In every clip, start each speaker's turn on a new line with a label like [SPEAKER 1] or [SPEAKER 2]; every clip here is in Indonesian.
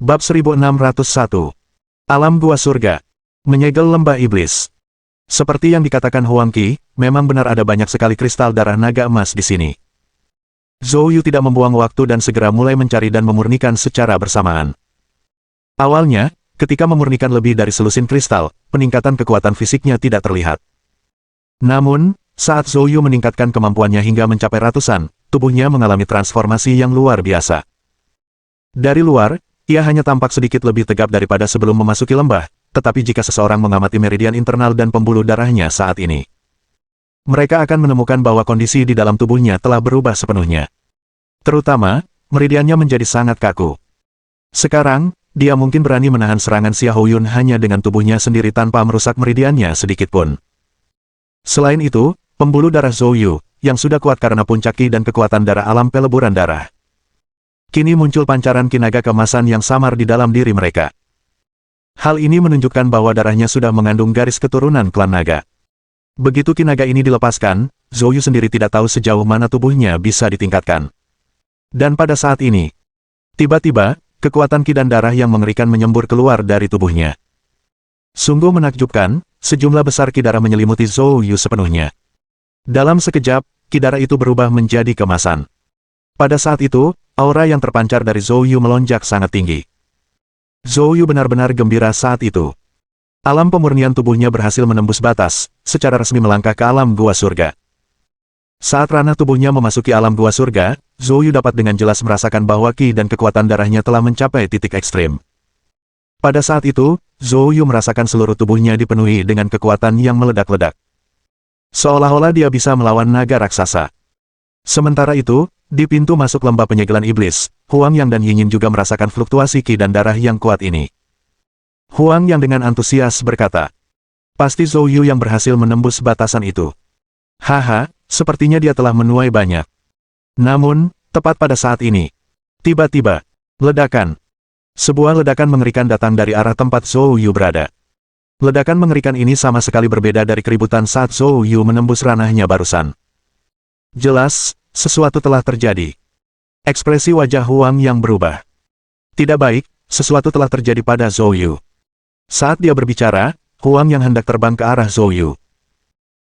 [SPEAKER 1] Bab 1601. Alam Gua Surga. Menyegel Lembah Iblis. Seperti yang dikatakan Huang Qi, memang benar ada banyak sekali kristal darah naga emas di sini. Zhou Yu tidak membuang waktu dan segera mulai mencari dan memurnikan secara bersamaan. Awalnya, ketika memurnikan lebih dari selusin kristal, peningkatan kekuatan fisiknya tidak terlihat. Namun, saat Zhou Yu meningkatkan kemampuannya hingga mencapai ratusan, tubuhnya mengalami transformasi yang luar biasa. Dari luar, ia hanya tampak sedikit lebih tegap daripada sebelum memasuki lembah, tetapi jika seseorang mengamati meridian internal dan pembuluh darahnya saat ini, mereka akan menemukan bahwa kondisi di dalam tubuhnya telah berubah sepenuhnya. Terutama, meridiannya menjadi sangat kaku. Sekarang, dia mungkin berani menahan serangan Xiahou Yun hanya dengan tubuhnya sendiri tanpa merusak meridiannya sedikitpun. Selain itu, pembuluh darah Zhou Yu, yang sudah kuat karena puncak Qi dan kekuatan darah alam peleburan darah, kini muncul pancaran Qi naga keemasan yang samar di dalam diri mereka. Hal ini menunjukkan bahwa darahnya sudah mengandung garis keturunan klan naga. Begitu Qi naga ini dilepaskan, Zhou Yu sendiri tidak tahu sejauh mana tubuhnya bisa ditingkatkan. Dan pada saat ini, tiba-tiba, kekuatan Qi dan darah yang mengerikan menyembur keluar dari tubuhnya. Sungguh menakjubkan, sejumlah besar Qi darah menyelimuti Zhou Yu sepenuhnya. Dalam sekejap, Qi darah itu berubah menjadi kemasan. Pada saat itu, aura yang terpancar dari Zhou Yu melonjak sangat tinggi. Zhou Yu benar-benar gembira saat itu. Alam pemurnian tubuhnya berhasil menembus batas, secara resmi melangkah ke alam Gua Surga. Saat ranah tubuhnya memasuki alam Gua Surga, Zhou Yu dapat dengan jelas merasakan bahwa Qi dan kekuatan darahnya telah mencapai titik ekstrim. Pada saat itu, Zhou Yu merasakan seluruh tubuhnya dipenuhi dengan kekuatan yang meledak-ledak. Seolah-olah dia bisa melawan naga raksasa. Sementara itu, di pintu masuk lembah penyegelan iblis, Huang Yang dan Yinyin juga merasakan fluktuasi Qi dan darah yang kuat ini. Huang Yang dengan antusias berkata, "Pasti Zhou Yu yang berhasil menembus batasan itu. Haha, sepertinya dia telah menuai banyak." Namun, tepat pada saat ini, tiba-tiba, ledakan. Sebuah ledakan mengerikan datang dari arah tempat Zhou Yu berada. Ledakan mengerikan ini sama sekali berbeda dari keributan saat Zhou Yu menembus ranahnya barusan. Jelas, sesuatu telah terjadi. Ekspresi wajah Huang Yang berubah. Tidak baik, sesuatu telah terjadi pada Zhou Yu. Saat dia berbicara, Huang Yang hendak terbang ke arah Zhou Yu.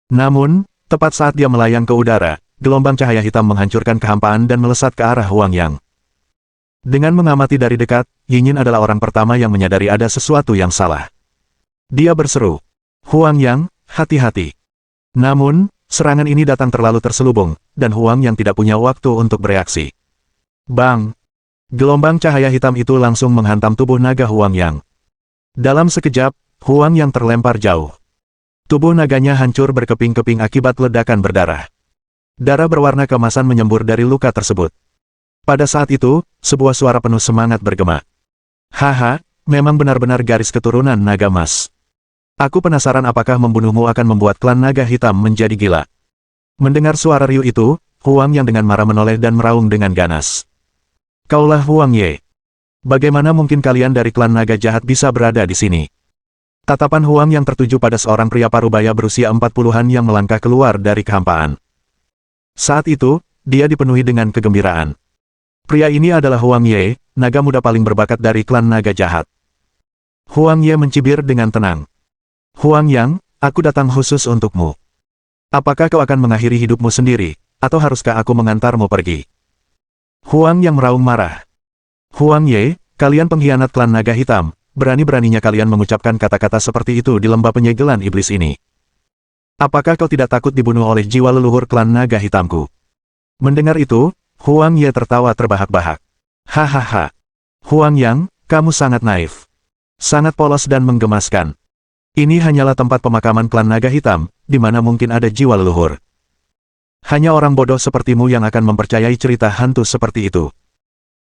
[SPEAKER 1] Namun, tepat saat dia melayang ke udara, gelombang cahaya hitam menghancurkan kehampaan dan melesat ke arah Huang Yang. Dengan mengamati dari dekat, Yinyin adalah orang pertama yang menyadari ada sesuatu yang salah. Dia berseru, "Huang Yang, hati-hati." Namun, serangan ini datang terlalu terselubung, dan Huang Yang tidak punya waktu untuk bereaksi. Bang! Gelombang cahaya hitam itu langsung menghantam tubuh naga Huang Yang. Dalam sekejap, Huang Yang terlempar jauh. Tubuh naganya hancur berkeping-keping akibat ledakan berdarah. Darah berwarna keemasan menyembur dari luka tersebut. Pada saat itu, sebuah suara penuh semangat bergema. "Haha, memang benar-benar garis keturunan naga emas. Aku penasaran apakah membunuhmu akan membuat klan naga hitam menjadi gila." Mendengar suara riuh itu, Huang Yang dengan marah menoleh dan meraung dengan ganas. "Kaulah Huang Ye. Bagaimana mungkin kalian dari klan naga jahat bisa berada di sini?" Tatapan Huang Yang tertuju pada seorang pria parubaya berusia 40-an yang melangkah keluar dari kehampaan. Saat itu, dia dipenuhi dengan kegembiraan. Pria ini adalah Huang Ye, naga muda paling berbakat dari klan naga jahat. Huang Ye mencibir dengan tenang. "Huang Yang, aku datang khusus untukmu. Apakah kau akan mengakhiri hidupmu sendiri, atau haruskah aku mengantarmu pergi?" Huang Yang meraung marah. "Huang Ye, kalian pengkhianat klan naga hitam, berani-beraninya kalian mengucapkan kata-kata seperti itu di lembah penyegelan iblis ini. Apakah kau tidak takut dibunuh oleh jiwa leluhur klan naga hitamku?" Mendengar itu, Huang Ye tertawa terbahak-bahak. "Hahaha. Huang Yang, kamu sangat naif. Sangat polos dan menggemaskan. Ini hanyalah tempat pemakaman klan naga hitam, di mana mungkin ada jiwa leluhur. Hanya orang bodoh sepertimu yang akan mempercayai cerita hantu seperti itu.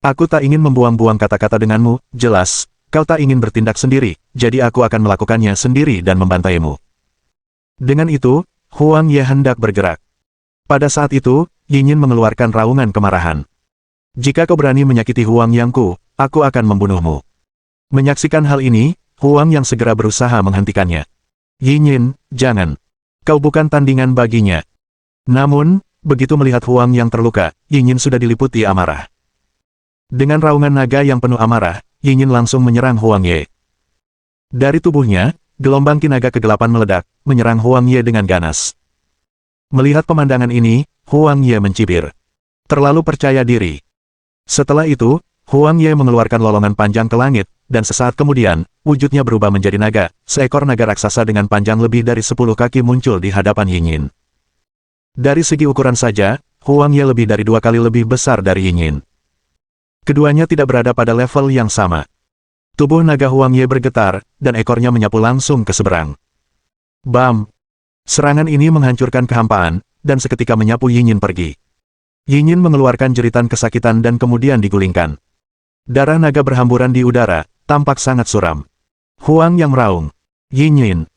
[SPEAKER 1] Aku tak ingin membuang-buang kata-kata denganmu, jelas, kau tak ingin bertindak sendiri, jadi aku akan melakukannya sendiri dan membantaimu." Dengan itu, Huang Ye hendak bergerak. Pada saat itu, Yinyin mengeluarkan raungan kemarahan. "Jika kau berani menyakiti Huang Yangku, aku akan membunuhmu." Menyaksikan hal ini, Huang Yang segera berusaha menghentikannya. "Yinyin, jangan. Kau bukan tandingan baginya." Namun, begitu melihat Huang Yang terluka, Yinyin sudah diliputi amarah. Dengan raungan naga yang penuh amarah, Yinyin langsung menyerang Huang Ye. Dari tubuhnya, gelombang kinaga kegelapan meledak, menyerang Huang Ye dengan ganas. Melihat pemandangan ini, Huang Ye mencibir. Terlalu percaya diri. Setelah itu, Huang Ye mengeluarkan lolongan panjang ke langit, dan sesaat kemudian, wujudnya berubah menjadi naga. Seekor naga raksasa dengan panjang lebih dari 10 kaki muncul di hadapan Yinyin. Dari segi ukuran saja, Huang Ye lebih dari 2 kali lebih besar dari Yinyin. Keduanya tidak berada pada level yang sama. Tubuh naga Huang Ye bergetar, dan ekornya menyapu langsung ke seberang. Bam! Serangan ini menghancurkan kehampaan, dan seketika menyapu Yinyin pergi. Yinyin mengeluarkan jeritan kesakitan dan kemudian digulingkan. Darah naga berhamburan di udara, tampak sangat suram. Huang yang meraung. Yinyin.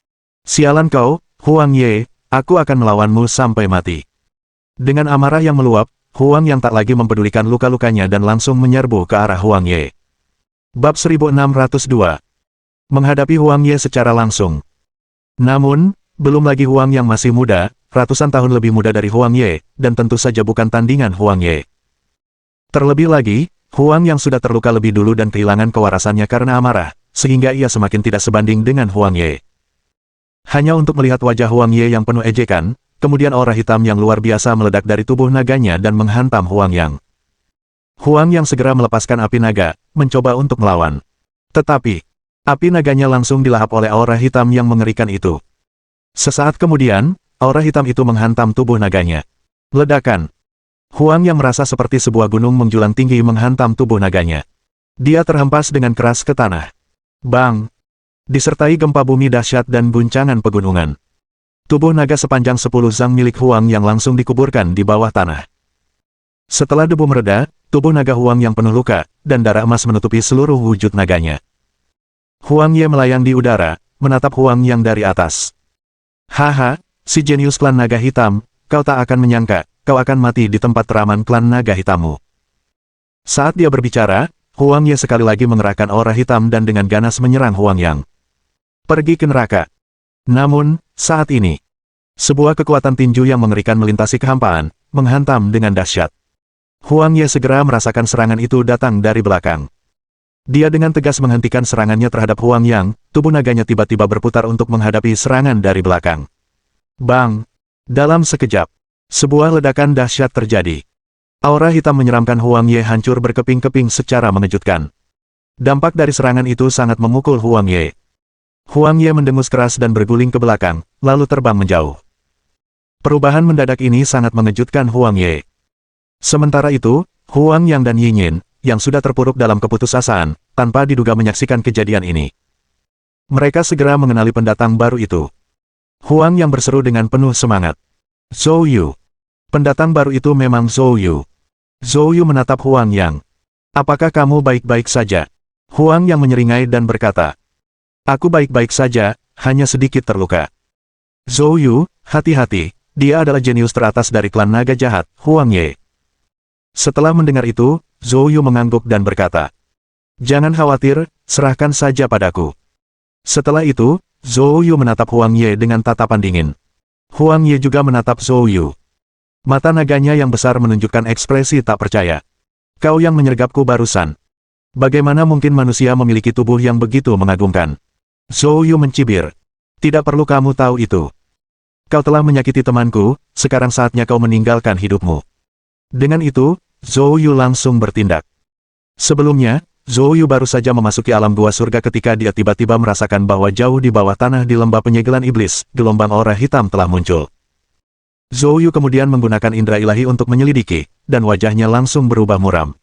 [SPEAKER 1] Sialan kau, Huang Ye, aku akan melawanmu sampai mati. Dengan amarah yang meluap, Huang yang tak lagi mempedulikan luka-lukanya dan langsung menyerbu ke arah Huang Ye. Bab 1602. Menghadapi Huang Ye secara langsung. Namun, belum lagi Huang yang masih muda, ratusan tahun lebih muda dari Huang Ye, dan tentu saja bukan tandingan Huang Ye. Terlebih lagi, Huang yang sudah terluka lebih dulu dan kehilangan kewarasannya karena amarah, sehingga ia semakin tidak sebanding dengan Huang Ye. Hanya untuk melihat wajah Huang Ye yang penuh ejekan, kemudian aura hitam yang luar biasa meledak dari tubuh naganya dan menghantam Huang Yang. Huang yang segera melepaskan api naga, mencoba untuk melawan. Tetapi, api naganya langsung dilahap oleh aura hitam yang mengerikan itu. Sesaat kemudian, aura hitam itu menghantam tubuh naganya. Ledakan. Huang yang merasa seperti sebuah gunung menjulang tinggi menghantam tubuh naganya. Dia terhempas dengan keras ke tanah. Bang! Disertai gempa bumi dahsyat dan guncangan pegunungan. Tubuh naga sepanjang 10 zang milik Huang yang langsung dikuburkan di bawah tanah. Setelah debu mereda, tubuh naga Huang yang penuh luka, dan darah emas menutupi seluruh wujud naganya. Huang Ye melayang di udara, menatap Huang yang dari atas. Haha, si jenius klan naga hitam, kau tak akan menyangka, kau akan mati di tempat teraman klan naga hitammu. Saat dia berbicara, Huang Ye sekali lagi mengerahkan aura hitam dan dengan ganas menyerang Huang Yang. Pergi ke neraka. Namun, saat ini, sebuah kekuatan tinju yang mengerikan melintasi kehampaan, menghantam dengan dahsyat. Huang Ye segera merasakan serangan itu datang dari belakang. Dia dengan tegas menghentikan serangannya terhadap Huang Yang, tubuh naganya tiba-tiba berputar untuk menghadapi serangan dari belakang. Bang! Dalam sekejap, sebuah ledakan dahsyat terjadi. Aura hitam menyeramkan Huang Ye hancur berkeping-keping secara mengejutkan. Dampak dari serangan itu sangat memukul Huang Ye. Huang Ye mendengus keras dan berguling ke belakang, lalu terbang menjauh. Perubahan mendadak ini sangat mengejutkan Huang Ye. Sementara itu, Huang Yang dan Yinyin, yang sudah terpuruk dalam keputusasaan, tanpa diduga menyaksikan kejadian ini. Mereka segera mengenali pendatang baru itu. Huang Yang berseru dengan penuh semangat. Zhou Yu. Pendatang baru itu memang Zhou Yu. Zhou Yu menatap Huang Yang. Apakah kamu baik-baik saja? Huang Yang menyeringai dan berkata. Aku baik-baik saja, hanya sedikit terluka. Zhou Yu, hati-hati, dia adalah jenius teratas dari klan naga jahat, Huang Ye. Setelah mendengar itu, Zhou Yu mengangguk dan berkata, "Jangan khawatir, serahkan saja padaku." Setelah itu, Zhou Yu menatap Huang Ye dengan tatapan dingin. Huang Ye juga menatap Zhou Yu. Mata naganya yang besar menunjukkan ekspresi tak percaya. Kau yang menyergapku barusan. Bagaimana mungkin manusia memiliki tubuh yang begitu mengagumkan? Zhou Yu mencibir. Tidak perlu kamu tahu itu. Kau telah menyakiti temanku, sekarang saatnya kau meninggalkan hidupmu. Dengan itu, Zhou Yu langsung bertindak. Sebelumnya, Zhou Yu baru saja memasuki alam gua surga ketika dia tiba-tiba merasakan bahwa jauh di bawah tanah di lembah penyegelan iblis, gelombang aura hitam telah muncul. Zhou Yu kemudian menggunakan indera ilahi untuk menyelidiki, dan wajahnya langsung berubah muram.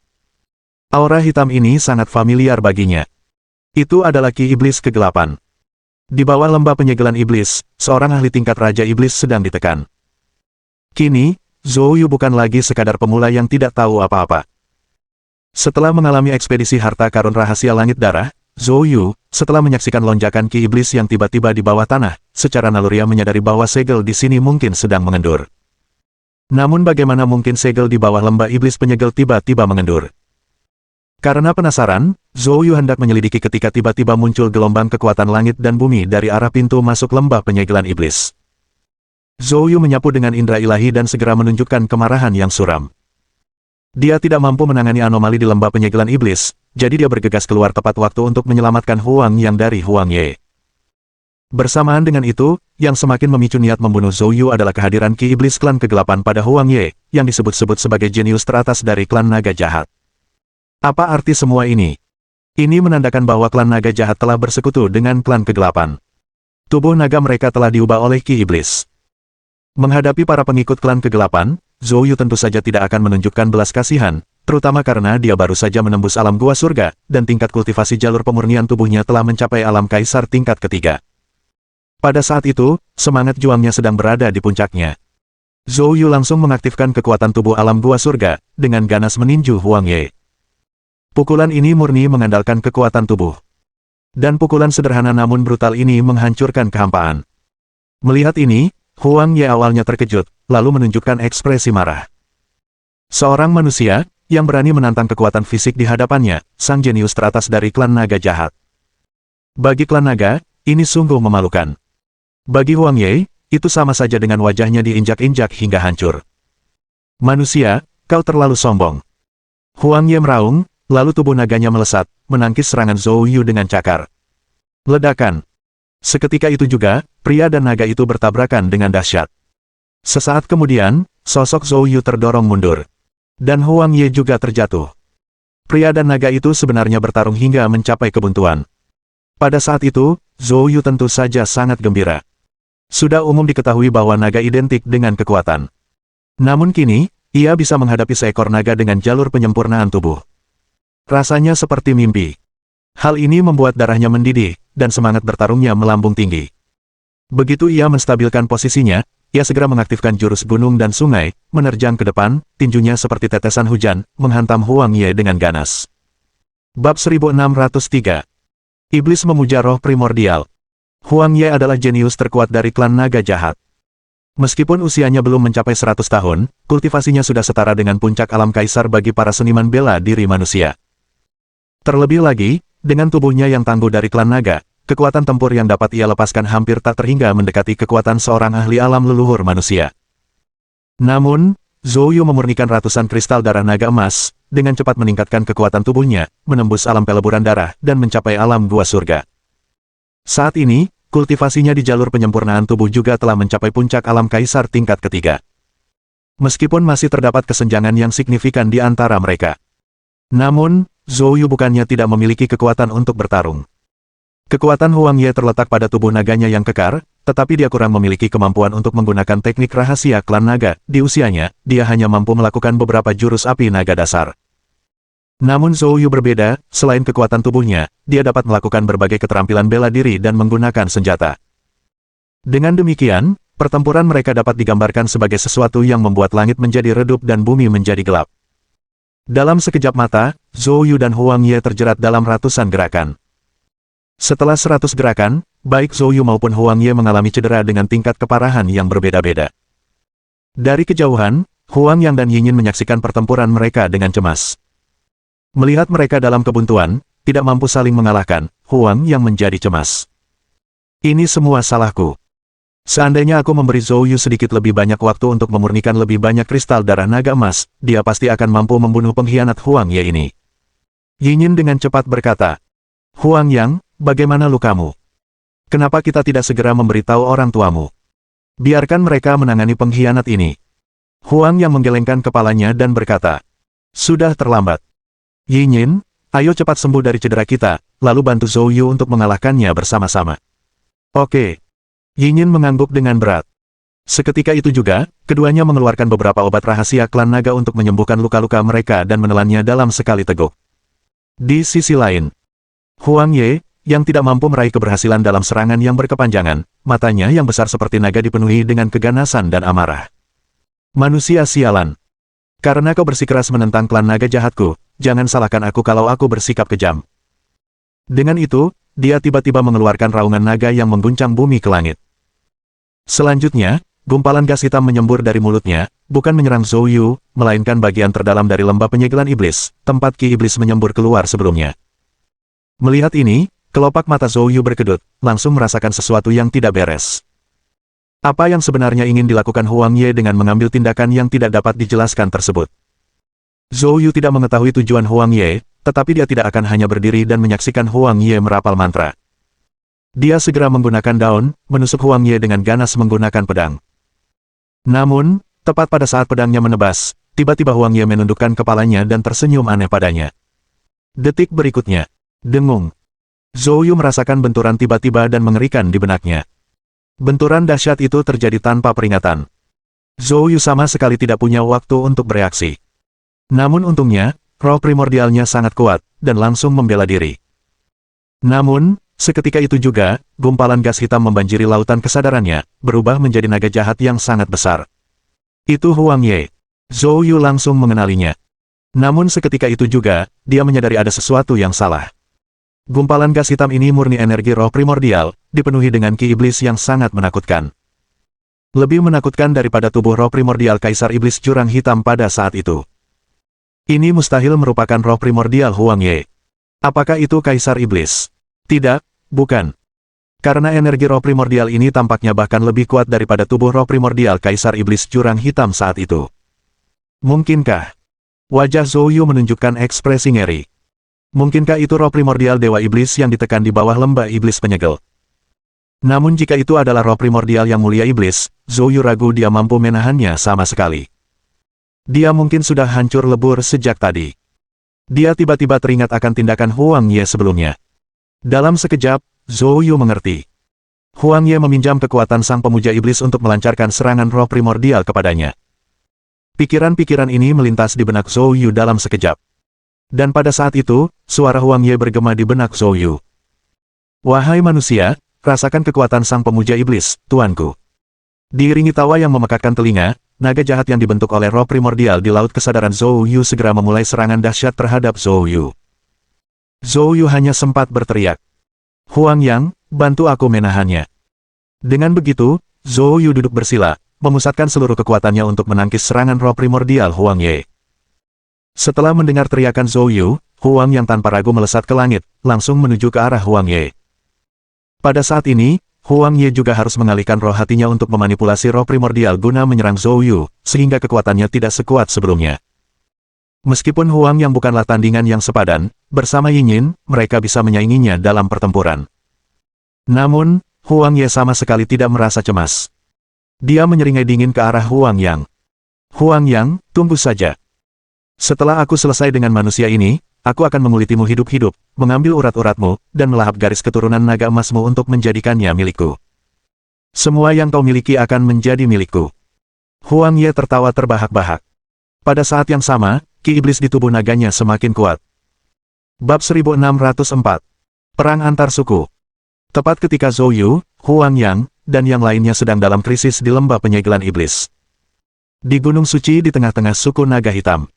[SPEAKER 1] Aura hitam ini sangat familiar baginya. Itu adalah Ki Iblis Kegelapan. Di bawah lembah penyegelan iblis, seorang ahli tingkat Raja Iblis sedang ditekan. Kini, Zhou Yu bukan lagi sekadar pemula yang tidak tahu apa-apa. Setelah mengalami ekspedisi harta karun rahasia langit darah, Zhou Yu, setelah menyaksikan lonjakan Ki Iblis yang tiba-tiba di bawah tanah, secara naluriah menyadari bahwa segel di sini mungkin sedang mengendur. Namun bagaimana mungkin segel di bawah lembah iblis penyegel tiba-tiba mengendur? Karena penasaran, Zhou Yu hendak menyelidiki ketika tiba-tiba muncul gelombang kekuatan langit dan bumi dari arah pintu masuk lembah penyegelan iblis. Zhou Yu menyapu dengan indera ilahi dan segera menunjukkan kemarahan yang suram. Dia tidak mampu menangani anomali di lembah penyegelan iblis, jadi dia bergegas keluar tepat waktu untuk menyelamatkan Huang Yang dari Huang Ye. Bersamaan dengan itu, yang semakin memicu niat membunuh Zhou Yu adalah kehadiran Ki Iblis klan kegelapan pada Huang Ye, yang disebut-sebut sebagai jenius teratas dari klan naga jahat. Apa arti semua ini? Ini menandakan bahwa klan naga jahat telah bersekutu dengan klan kegelapan. Tubuh naga mereka telah diubah oleh Ki Iblis. Menghadapi para pengikut klan kegelapan, Zhou Yu tentu saja tidak akan menunjukkan belas kasihan, terutama karena dia baru saja menembus alam gua surga, dan tingkat kultivasi jalur pemurnian tubuhnya telah mencapai alam kaisar tingkat ketiga. Pada saat itu, semangat juangnya sedang berada di puncaknya. Zhou Yu langsung mengaktifkan kekuatan tubuh alam gua surga, dengan ganas meninju Huang Ye. Pukulan ini murni mengandalkan kekuatan tubuh. Dan pukulan sederhana namun brutal ini menghancurkan kehampaan. Melihat ini, Huang Ye awalnya terkejut, lalu menunjukkan ekspresi marah. Seorang manusia, yang berani menantang kekuatan fisik di hadapannya, sang jenius teratas dari klan naga jahat. Bagi klan naga, ini sungguh memalukan. Bagi Huang Ye, itu sama saja dengan wajahnya diinjak-injak hingga hancur. Manusia, kau terlalu sombong. Huang Ye meraung, lalu tubuh naganya melesat, menangkis serangan Zhou Yu dengan cakar. Ledakan. Seketika itu juga, pria dan naga itu bertabrakan dengan dahsyat. Sesaat kemudian, sosok Zhou Yu terdorong mundur. Dan Huang Ye juga terjatuh. Pria dan naga itu sebenarnya bertarung hingga mencapai kebuntuan. Pada saat itu, Zhou Yu tentu saja sangat gembira. Sudah umum diketahui bahwa naga identik dengan kekuatan. Namun kini, ia bisa menghadapi seekor naga dengan jalur penyempurnaan tubuh. Rasanya seperti mimpi. Hal ini membuat darahnya mendidih, dan semangat bertarungnya melambung tinggi. Begitu ia menstabilkan posisinya, ia segera mengaktifkan jurus gunung dan sungai, menerjang ke depan, tinjunya seperti tetesan hujan, menghantam Huang Ye dengan ganas. Bab 1603. Iblis memuja roh primordial. Huang Ye adalah jenius terkuat dari klan naga jahat. Meskipun usianya belum mencapai 100 tahun, kultivasinya sudah setara dengan puncak alam kaisar bagi para seniman bela diri manusia. Terlebih lagi, dengan tubuhnya yang tangguh dari klan naga, kekuatan tempur yang dapat ia lepaskan hampir tak terhingga mendekati kekuatan seorang ahli alam leluhur manusia. Namun, Zhou Yu memurnikan ratusan kristal darah naga emas, dengan cepat meningkatkan kekuatan tubuhnya, menembus alam peleburan darah, dan mencapai alam gua surga. Saat ini, kultivasinya di jalur penyempurnaan tubuh juga telah mencapai puncak alam kaisar tingkat ketiga. Meskipun masih terdapat kesenjangan yang signifikan di antara mereka. Namun, Zhou Yu bukannya tidak memiliki kekuatan untuk bertarung. Kekuatan Huang Ye terletak pada tubuh naganya yang kekar, tetapi dia kurang memiliki kemampuan untuk menggunakan teknik rahasia klan naga. Di usianya, dia hanya mampu melakukan beberapa jurus api naga dasar. Namun Zhou Yu berbeda, selain kekuatan tubuhnya, dia dapat melakukan berbagai keterampilan bela diri dan menggunakan senjata. Dengan demikian, pertempuran mereka dapat digambarkan sebagai sesuatu yang membuat langit menjadi redup dan bumi menjadi gelap. Dalam sekejap mata, Zhou Yu dan Huang Ye terjerat dalam ratusan gerakan. Setelah 100 gerakan, baik Zhou Yu maupun Huang Ye mengalami cedera dengan tingkat keparahan yang berbeda-beda. Dari kejauhan, Huang Yang dan Yinyin menyaksikan pertempuran mereka dengan cemas. Melihat mereka dalam kebuntuan, tidak mampu saling mengalahkan, Huang Yang menjadi cemas. Ini semua salahku. Seandainya aku memberi Zhou Yu sedikit lebih banyak waktu untuk memurnikan lebih banyak kristal darah naga emas, dia pasti akan mampu membunuh pengkhianat Huang Ye ini. Yinyin dengan cepat berkata, Huang Yang, bagaimana lukamu? Kenapa kita tidak segera memberitahu orang tuamu? Biarkan mereka menangani pengkhianat ini. Huang Yang menggelengkan kepalanya dan berkata, sudah terlambat. Yinyin, ayo cepat sembuh dari cedera kita, lalu bantu Zhou Yu untuk mengalahkannya bersama-sama. Oke. Yinyin mengangguk dengan berat. Seketika itu juga, keduanya mengeluarkan beberapa obat rahasia klan naga untuk menyembuhkan luka-luka mereka dan menelannya dalam sekali teguk. Di sisi lain, Huang Ye, yang tidak mampu meraih keberhasilan dalam serangan yang berkepanjangan, matanya yang besar seperti naga dipenuhi dengan keganasan dan amarah. Manusia sialan. Karena kau bersikeras menentang klan naga jahatku, jangan salahkan aku kalau aku bersikap kejam. Dengan itu, dia tiba-tiba mengeluarkan raungan naga yang mengguncang bumi ke langit. Selanjutnya, gumpalan gas hitam menyembur dari mulutnya, bukan menyerang Zhou Yu, melainkan bagian terdalam dari lembah penyegelan iblis, tempat Ki Iblis menyembur keluar sebelumnya. Melihat ini, kelopak mata Zhou Yu berkedut, langsung merasakan sesuatu yang tidak beres. Apa yang sebenarnya ingin dilakukan Huang Ye dengan mengambil tindakan yang tidak dapat dijelaskan tersebut? Zhou Yu tidak mengetahui tujuan Huang Ye, tetapi dia tidak akan hanya berdiri dan menyaksikan Huang Ye merapal mantra. Dia segera menggunakan daun, menusuk Huang Ye dengan ganas menggunakan pedang. Namun, tepat pada saat pedangnya menebas, tiba-tiba Huang Ye menundukkan kepalanya dan tersenyum aneh padanya. Detik berikutnya, dengung. Zhou Yu merasakan benturan tiba-tiba dan mengerikan di benaknya. Benturan dahsyat itu terjadi tanpa peringatan. Zhou Yu sama sekali tidak punya waktu untuk bereaksi. Namun untungnya, roh primordialnya sangat kuat, dan langsung membela diri. Namun, seketika itu juga, gumpalan gas hitam membanjiri lautan kesadarannya, berubah menjadi naga jahat yang sangat besar. Itu Huang Ye. Zhou Yu langsung mengenalinya. Namun seketika itu juga, dia menyadari ada sesuatu yang salah. Gumpalan gas hitam ini murni energi roh primordial, dipenuhi dengan ki iblis yang sangat menakutkan. Lebih menakutkan daripada tubuh roh primordial Kaisar Iblis Jurang Hitam pada saat itu. Ini mustahil merupakan roh primordial Huang Ye. Apakah itu Kaisar Iblis? Tidak, bukan. Karena energi roh primordial ini tampaknya bahkan lebih kuat daripada tubuh roh primordial Kaisar Iblis Jurang Hitam saat itu. Mungkinkah? Wajah Zhou Yu menunjukkan ekspresi ngeri. Mungkinkah itu roh primordial Dewa Iblis yang ditekan di bawah lembah iblis penyegel? Namun jika itu adalah roh primordial yang mulia iblis, Zhou Yu ragu dia mampu menahannya sama sekali. Dia mungkin sudah hancur lebur sejak tadi. Dia tiba-tiba teringat akan tindakan Huang Ye sebelumnya. Dalam sekejap, Zhou Yu mengerti. Huang Ye meminjam kekuatan sang pemuja iblis untuk melancarkan serangan roh primordial kepadanya. Pikiran-pikiran ini melintas di benak Zhou Yu dalam sekejap. Dan pada saat itu, suara Huang Ye bergema di benak Zhou Yu. Wahai manusia, rasakan kekuatan sang pemuja iblis, tuanku. Diiringi tawa yang memekakkan telinga, naga jahat yang dibentuk oleh roh primordial di laut kesadaran Zhou Yu segera memulai serangan dahsyat terhadap Zhou Yu. Zhou Yu hanya sempat berteriak, "Huang Yang, bantu aku menahannya." Dengan begitu, Zhou Yu duduk bersila, memusatkan seluruh kekuatannya untuk menangkis serangan roh primordial Huang Ye. Setelah mendengar teriakan Zhou Yu, Huang Yang tanpa ragu melesat ke langit, langsung menuju ke arah Huang Ye. Pada saat ini, Huang Ye juga harus mengalihkan roh hatinya untuk memanipulasi roh primordial guna menyerang Zhou Yu, sehingga kekuatannya tidak sekuat sebelumnya. Meskipun Huang Yang bukanlah tandingan yang sepadan, bersama Yinyin, mereka bisa menyainginya dalam pertempuran. Namun, Huang Ye sama sekali tidak merasa cemas. Dia menyeringai dingin ke arah Huang Yang. "Huang Yang, tunggu saja. Setelah aku selesai dengan manusia ini, aku akan mengulitimu hidup-hidup, mengambil urat-uratmu, dan melahap garis keturunan naga emasmu untuk menjadikannya milikku. Semua yang kau miliki akan menjadi milikku." Huang Ye tertawa terbahak-bahak. Pada saat yang sama, ki iblis di tubuh naganya semakin kuat. Bab 1604. Perang antar suku. Tepat ketika Zhou Yu, Huang Yang, dan yang lainnya sedang dalam krisis di lembah penyegelan iblis. Di Gunung Suci di tengah-tengah suku naga hitam.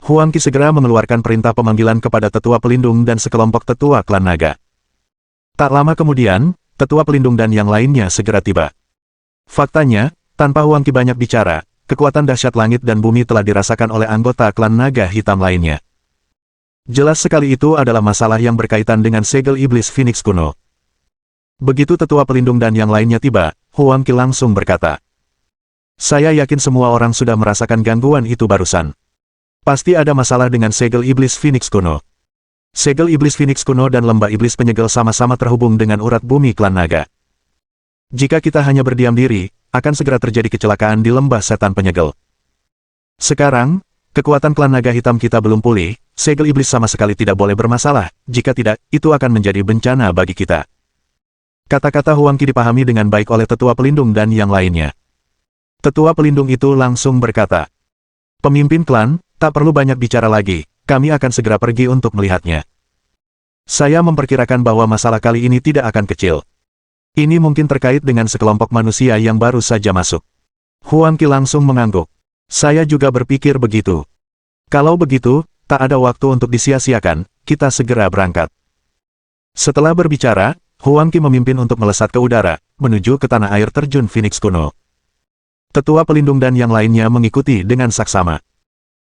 [SPEAKER 1] Huang Qi segera mengeluarkan perintah pemanggilan kepada tetua pelindung dan sekelompok tetua klan naga. Tak lama kemudian, tetua pelindung dan yang lainnya segera tiba. Faktanya, tanpa Huang Qi banyak bicara, kekuatan dahsyat langit dan bumi telah dirasakan oleh anggota klan naga hitam lainnya. Jelas sekali itu adalah masalah yang berkaitan dengan segel iblis Phoenix kuno. Begitu tetua pelindung dan yang lainnya tiba, Huang Qi langsung berkata, "Saya yakin semua orang sudah merasakan gangguan itu barusan. Pasti ada masalah dengan segel iblis Phoenix kuno. Segel iblis Phoenix kuno dan lembah iblis penyegel sama-sama terhubung dengan urat bumi klan naga. Jika kita hanya berdiam diri, akan segera terjadi kecelakaan di lembah setan penyegel. Sekarang, kekuatan klan naga hitam kita belum pulih, segel iblis sama sekali tidak boleh bermasalah, jika tidak, itu akan menjadi bencana bagi kita." Kata-kata Huang Qi dipahami dengan baik oleh tetua pelindung dan yang lainnya. Tetua pelindung itu langsung berkata, "Pemimpin klan, tak perlu banyak bicara lagi, kami akan segera pergi untuk melihatnya. Saya memperkirakan bahwa masalah kali ini tidak akan kecil. Ini mungkin terkait dengan sekelompok manusia yang baru saja masuk." Huang Qi langsung mengangguk. "Saya juga berpikir begitu. Kalau begitu, tak ada waktu untuk disia-siakan, kita segera berangkat." Setelah berbicara, Huang Qi memimpin untuk melesat ke udara, menuju ke tanah air terjun Phoenix kuno. Tetua pelindung dan yang lainnya mengikuti dengan saksama.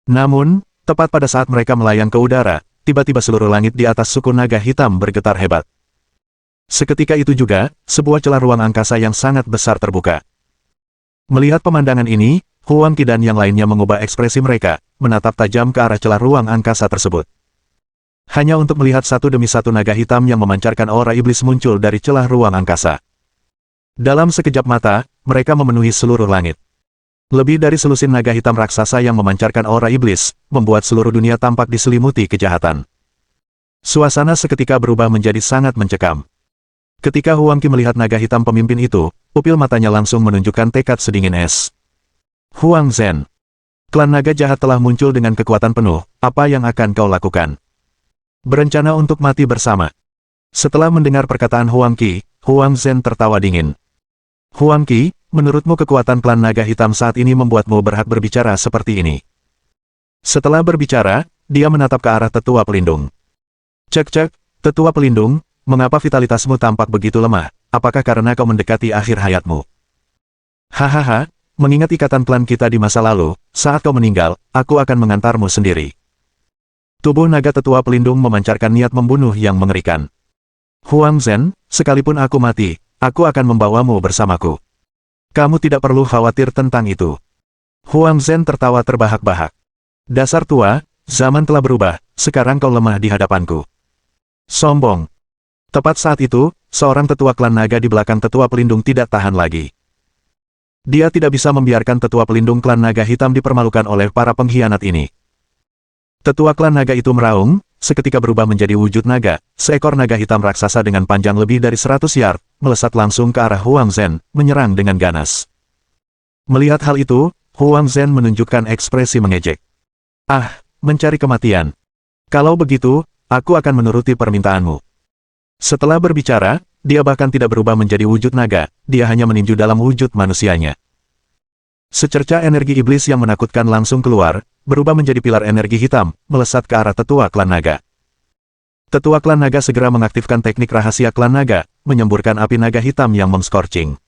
[SPEAKER 1] Namun, tepat pada saat mereka melayang ke udara, tiba-tiba seluruh langit di atas suku naga hitam bergetar hebat. Seketika itu juga, sebuah celah ruang angkasa yang sangat besar terbuka. Melihat pemandangan ini, Huang Qi dan yang lainnya mengubah ekspresi mereka, menatap tajam ke arah celah ruang angkasa tersebut. Hanya untuk melihat satu demi satu naga hitam yang memancarkan aura iblis muncul dari celah ruang angkasa. Dalam sekejap mata, mereka memenuhi seluruh langit. Lebih dari selusin naga hitam raksasa yang memancarkan aura iblis, membuat seluruh dunia tampak diselimuti kejahatan. Suasana seketika berubah menjadi sangat mencekam. Ketika Huang Qi melihat naga hitam pemimpin itu, pupil matanya langsung menunjukkan tekad sedingin es. Huang Zhen. Klan naga jahat telah muncul dengan kekuatan penuh, apa yang akan kau lakukan? Berencana untuk mati bersama. Setelah mendengar perkataan Huang Qi, Huang Zhen tertawa dingin. Huang Qi, menurutmu kekuatan klan naga hitam saat ini membuatmu berhak berbicara seperti ini? Setelah berbicara, dia menatap ke arah tetua pelindung. Cek, tetua pelindung, mengapa vitalitasmu tampak begitu lemah? Apakah karena kau mendekati akhir hayatmu? Hahaha, mengingat ikatan klan kita di masa lalu, saat kau meninggal, aku akan mengantarmu sendiri. Tubuh naga tetua pelindung memancarkan niat membunuh yang mengerikan. Huang Zhen, sekalipun aku mati, aku akan membawamu bersamaku. Kamu tidak perlu khawatir tentang itu. Huang Zhen tertawa terbahak-bahak. Dasar tua, zaman telah berubah, sekarang kau lemah di hadapanku. Sombong. Tepat saat itu, seorang tetua klan naga di belakang tetua pelindung tidak tahan lagi. Dia tidak bisa membiarkan tetua pelindung klan naga hitam dipermalukan oleh para pengkhianat ini. Tetua klan naga itu meraung, seketika berubah menjadi wujud naga, seekor naga hitam raksasa dengan panjang lebih dari 100 yard, melesat langsung ke arah Huang Zhen, menyerang dengan ganas. Melihat hal itu, Huang Zhen menunjukkan ekspresi mengejek. Ah, mencari kematian. Kalau begitu, aku akan menuruti permintaanmu. Setelah berbicara, dia bahkan tidak berubah menjadi wujud naga, dia hanya meninju dalam wujud manusianya. Secerca energi iblis yang menakutkan langsung keluar, berubah menjadi pilar energi hitam, melesat ke arah tetua klan naga. Tetua klan naga segera mengaktifkan teknik rahasia klan naga, menyemburkan api naga hitam yang mem-scorching.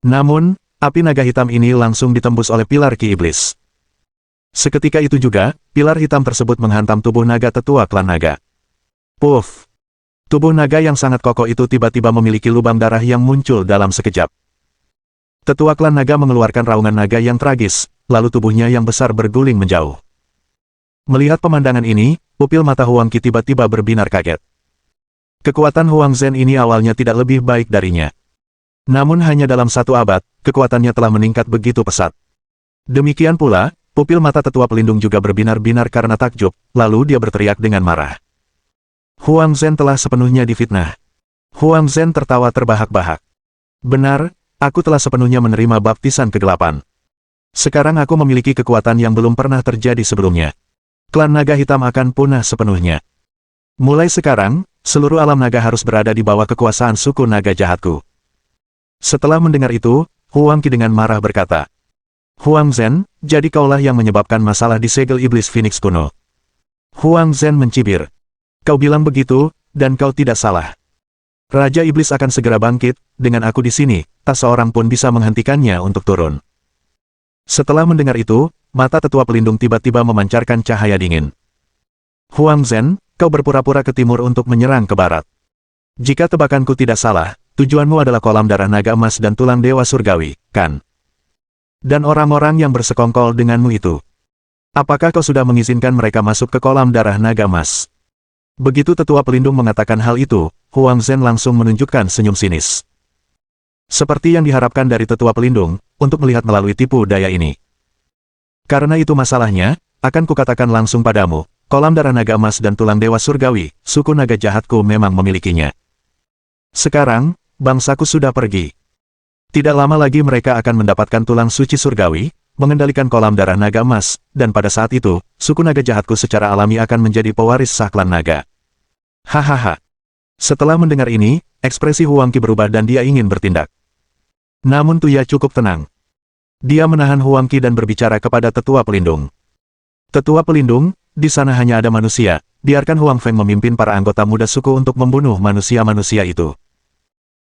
[SPEAKER 1] Namun, api naga hitam ini langsung ditembus oleh pilar ki iblis. Seketika itu juga, pilar hitam tersebut menghantam tubuh naga tetua klan naga. Puff! Tubuh naga yang sangat kokoh itu tiba-tiba memiliki lubang darah yang muncul dalam sekejap. Tetua klan naga mengeluarkan raungan naga yang tragis, lalu tubuhnya yang besar berguling menjauh. Melihat pemandangan ini, pupil mata Huang Qi tiba-tiba berbinar kaget. Kekuatan Huang Zhen ini awalnya tidak lebih baik darinya. Namun hanya dalam 1 abad, kekuatannya telah meningkat begitu pesat. Demikian pula, pupil mata tetua pelindung juga berbinar-binar karena takjub, lalu dia berteriak dengan marah. Huang Zhen telah sepenuhnya difitnah. Huang Zhen tertawa terbahak-bahak. Benar, aku telah sepenuhnya menerima baptisan kegelapan. Sekarang aku memiliki kekuatan yang belum pernah terjadi sebelumnya. Klan naga hitam akan punah sepenuhnya. Mulai sekarang, seluruh alam naga harus berada di bawah kekuasaan suku naga jahatku. Setelah mendengar itu, Huang Qi dengan marah berkata, Huang Zhen, jadi kaulah yang menyebabkan masalah di segel iblis Phoenix kuno. Huang Zhen mencibir. Kau bilang begitu, dan kau tidak salah. Raja Iblis akan segera bangkit, dengan aku di sini, tak seorang pun bisa menghentikannya untuk turun. Setelah mendengar itu, mata tetua pelindung tiba-tiba memancarkan cahaya dingin. Huang Zhen, kau berpura-pura ke timur untuk menyerang ke barat. Jika tebakanku tidak salah, tujuanmu adalah kolam darah naga emas dan tulang dewa surgawi, kan? Dan orang-orang yang bersekongkol denganmu itu. Apakah kau sudah mengizinkan mereka masuk ke kolam darah naga emas? Begitu tetua pelindung mengatakan hal itu, Huang Zhen langsung menunjukkan senyum sinis. Seperti yang diharapkan dari tetua pelindung, untuk melihat melalui tipu daya ini. Karena itu masalahnya, akan kukatakan langsung padamu, kolam darah naga emas dan tulang dewa surgawi, suku naga jahatku memang memilikinya. Sekarang, bangsaku sudah pergi. Tidak lama lagi mereka akan mendapatkan tulang suci surgawi, mengendalikan kolam darah naga emas, dan pada saat itu, suku naga jahatku secara alami akan menjadi pewaris sah klan naga. Hahaha. Setelah mendengar ini, ekspresi Huang Qi berubah dan dia ingin bertindak. Namun Tuya cukup tenang. Dia menahan Huang Qi dan berbicara kepada tetua pelindung. Tetua pelindung, di sana hanya ada manusia, biarkan Huang Feng memimpin para anggota muda suku untuk membunuh manusia-manusia itu.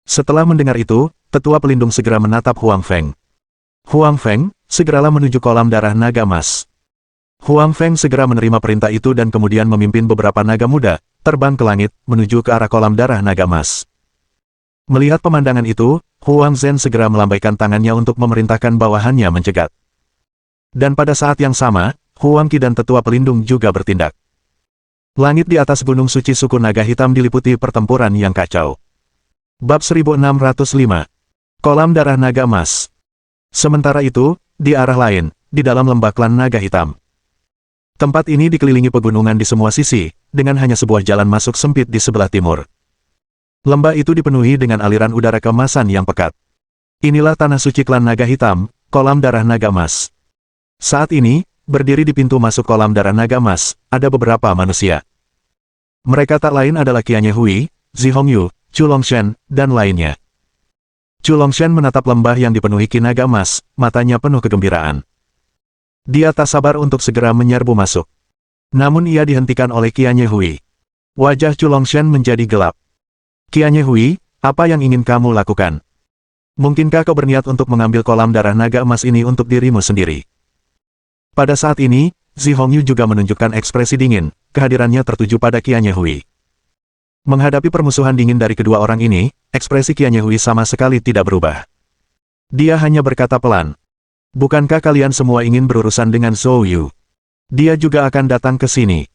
[SPEAKER 1] Setelah mendengar itu, tetua pelindung segera menatap Huang Feng. Huang Feng, segeralah menuju kolam darah naga emas. Huang Feng segera menerima perintah itu dan kemudian memimpin beberapa naga muda, terbang ke langit, menuju ke arah kolam darah naga emas. Melihat pemandangan itu, Huang Zhen segera melambaikan tangannya untuk memerintahkan bawahannya mencegat. Dan pada saat yang sama, Huang Qi dan tetua pelindung juga bertindak. Langit di atas gunung suci suku naga hitam diliputi pertempuran yang kacau. Bab 1605. Kolam darah naga emas. Sementara itu, di arah lain, di dalam lembah klan naga hitam. Tempat ini dikelilingi pegunungan di semua sisi, dengan hanya sebuah jalan masuk sempit di sebelah timur. Lembah itu dipenuhi dengan aliran udara keemasan yang pekat. Inilah tanah suci klan naga hitam, kolam darah naga emas. Saat ini, berdiri di pintu masuk kolam darah naga emas, ada beberapa manusia. Mereka tak lain adalah Qianye Hui, Zi Hongyu, Chu Longshan, dan lainnya. Chu Longshan menatap lembah yang dipenuhi ki naga emas, matanya penuh kegembiraan. Dia tak sabar untuk segera menyerbu masuk. Namun ia dihentikan oleh Qianye Hui. Wajah Chu Longshan menjadi gelap. Qianye Hui, apa yang ingin kamu lakukan? Mungkinkah kau berniat untuk mengambil kolam darah naga emas ini untuk dirimu sendiri? Pada saat ini, Zi Hongyu juga menunjukkan ekspresi dingin, kehadirannya tertuju pada Qianye Hui. Menghadapi permusuhan dingin dari kedua orang ini, ekspresi Qianye Hui sama sekali tidak berubah. Dia hanya berkata pelan. Bukankah kalian semua ingin berurusan dengan Zhou Yu? Dia juga akan datang ke sini.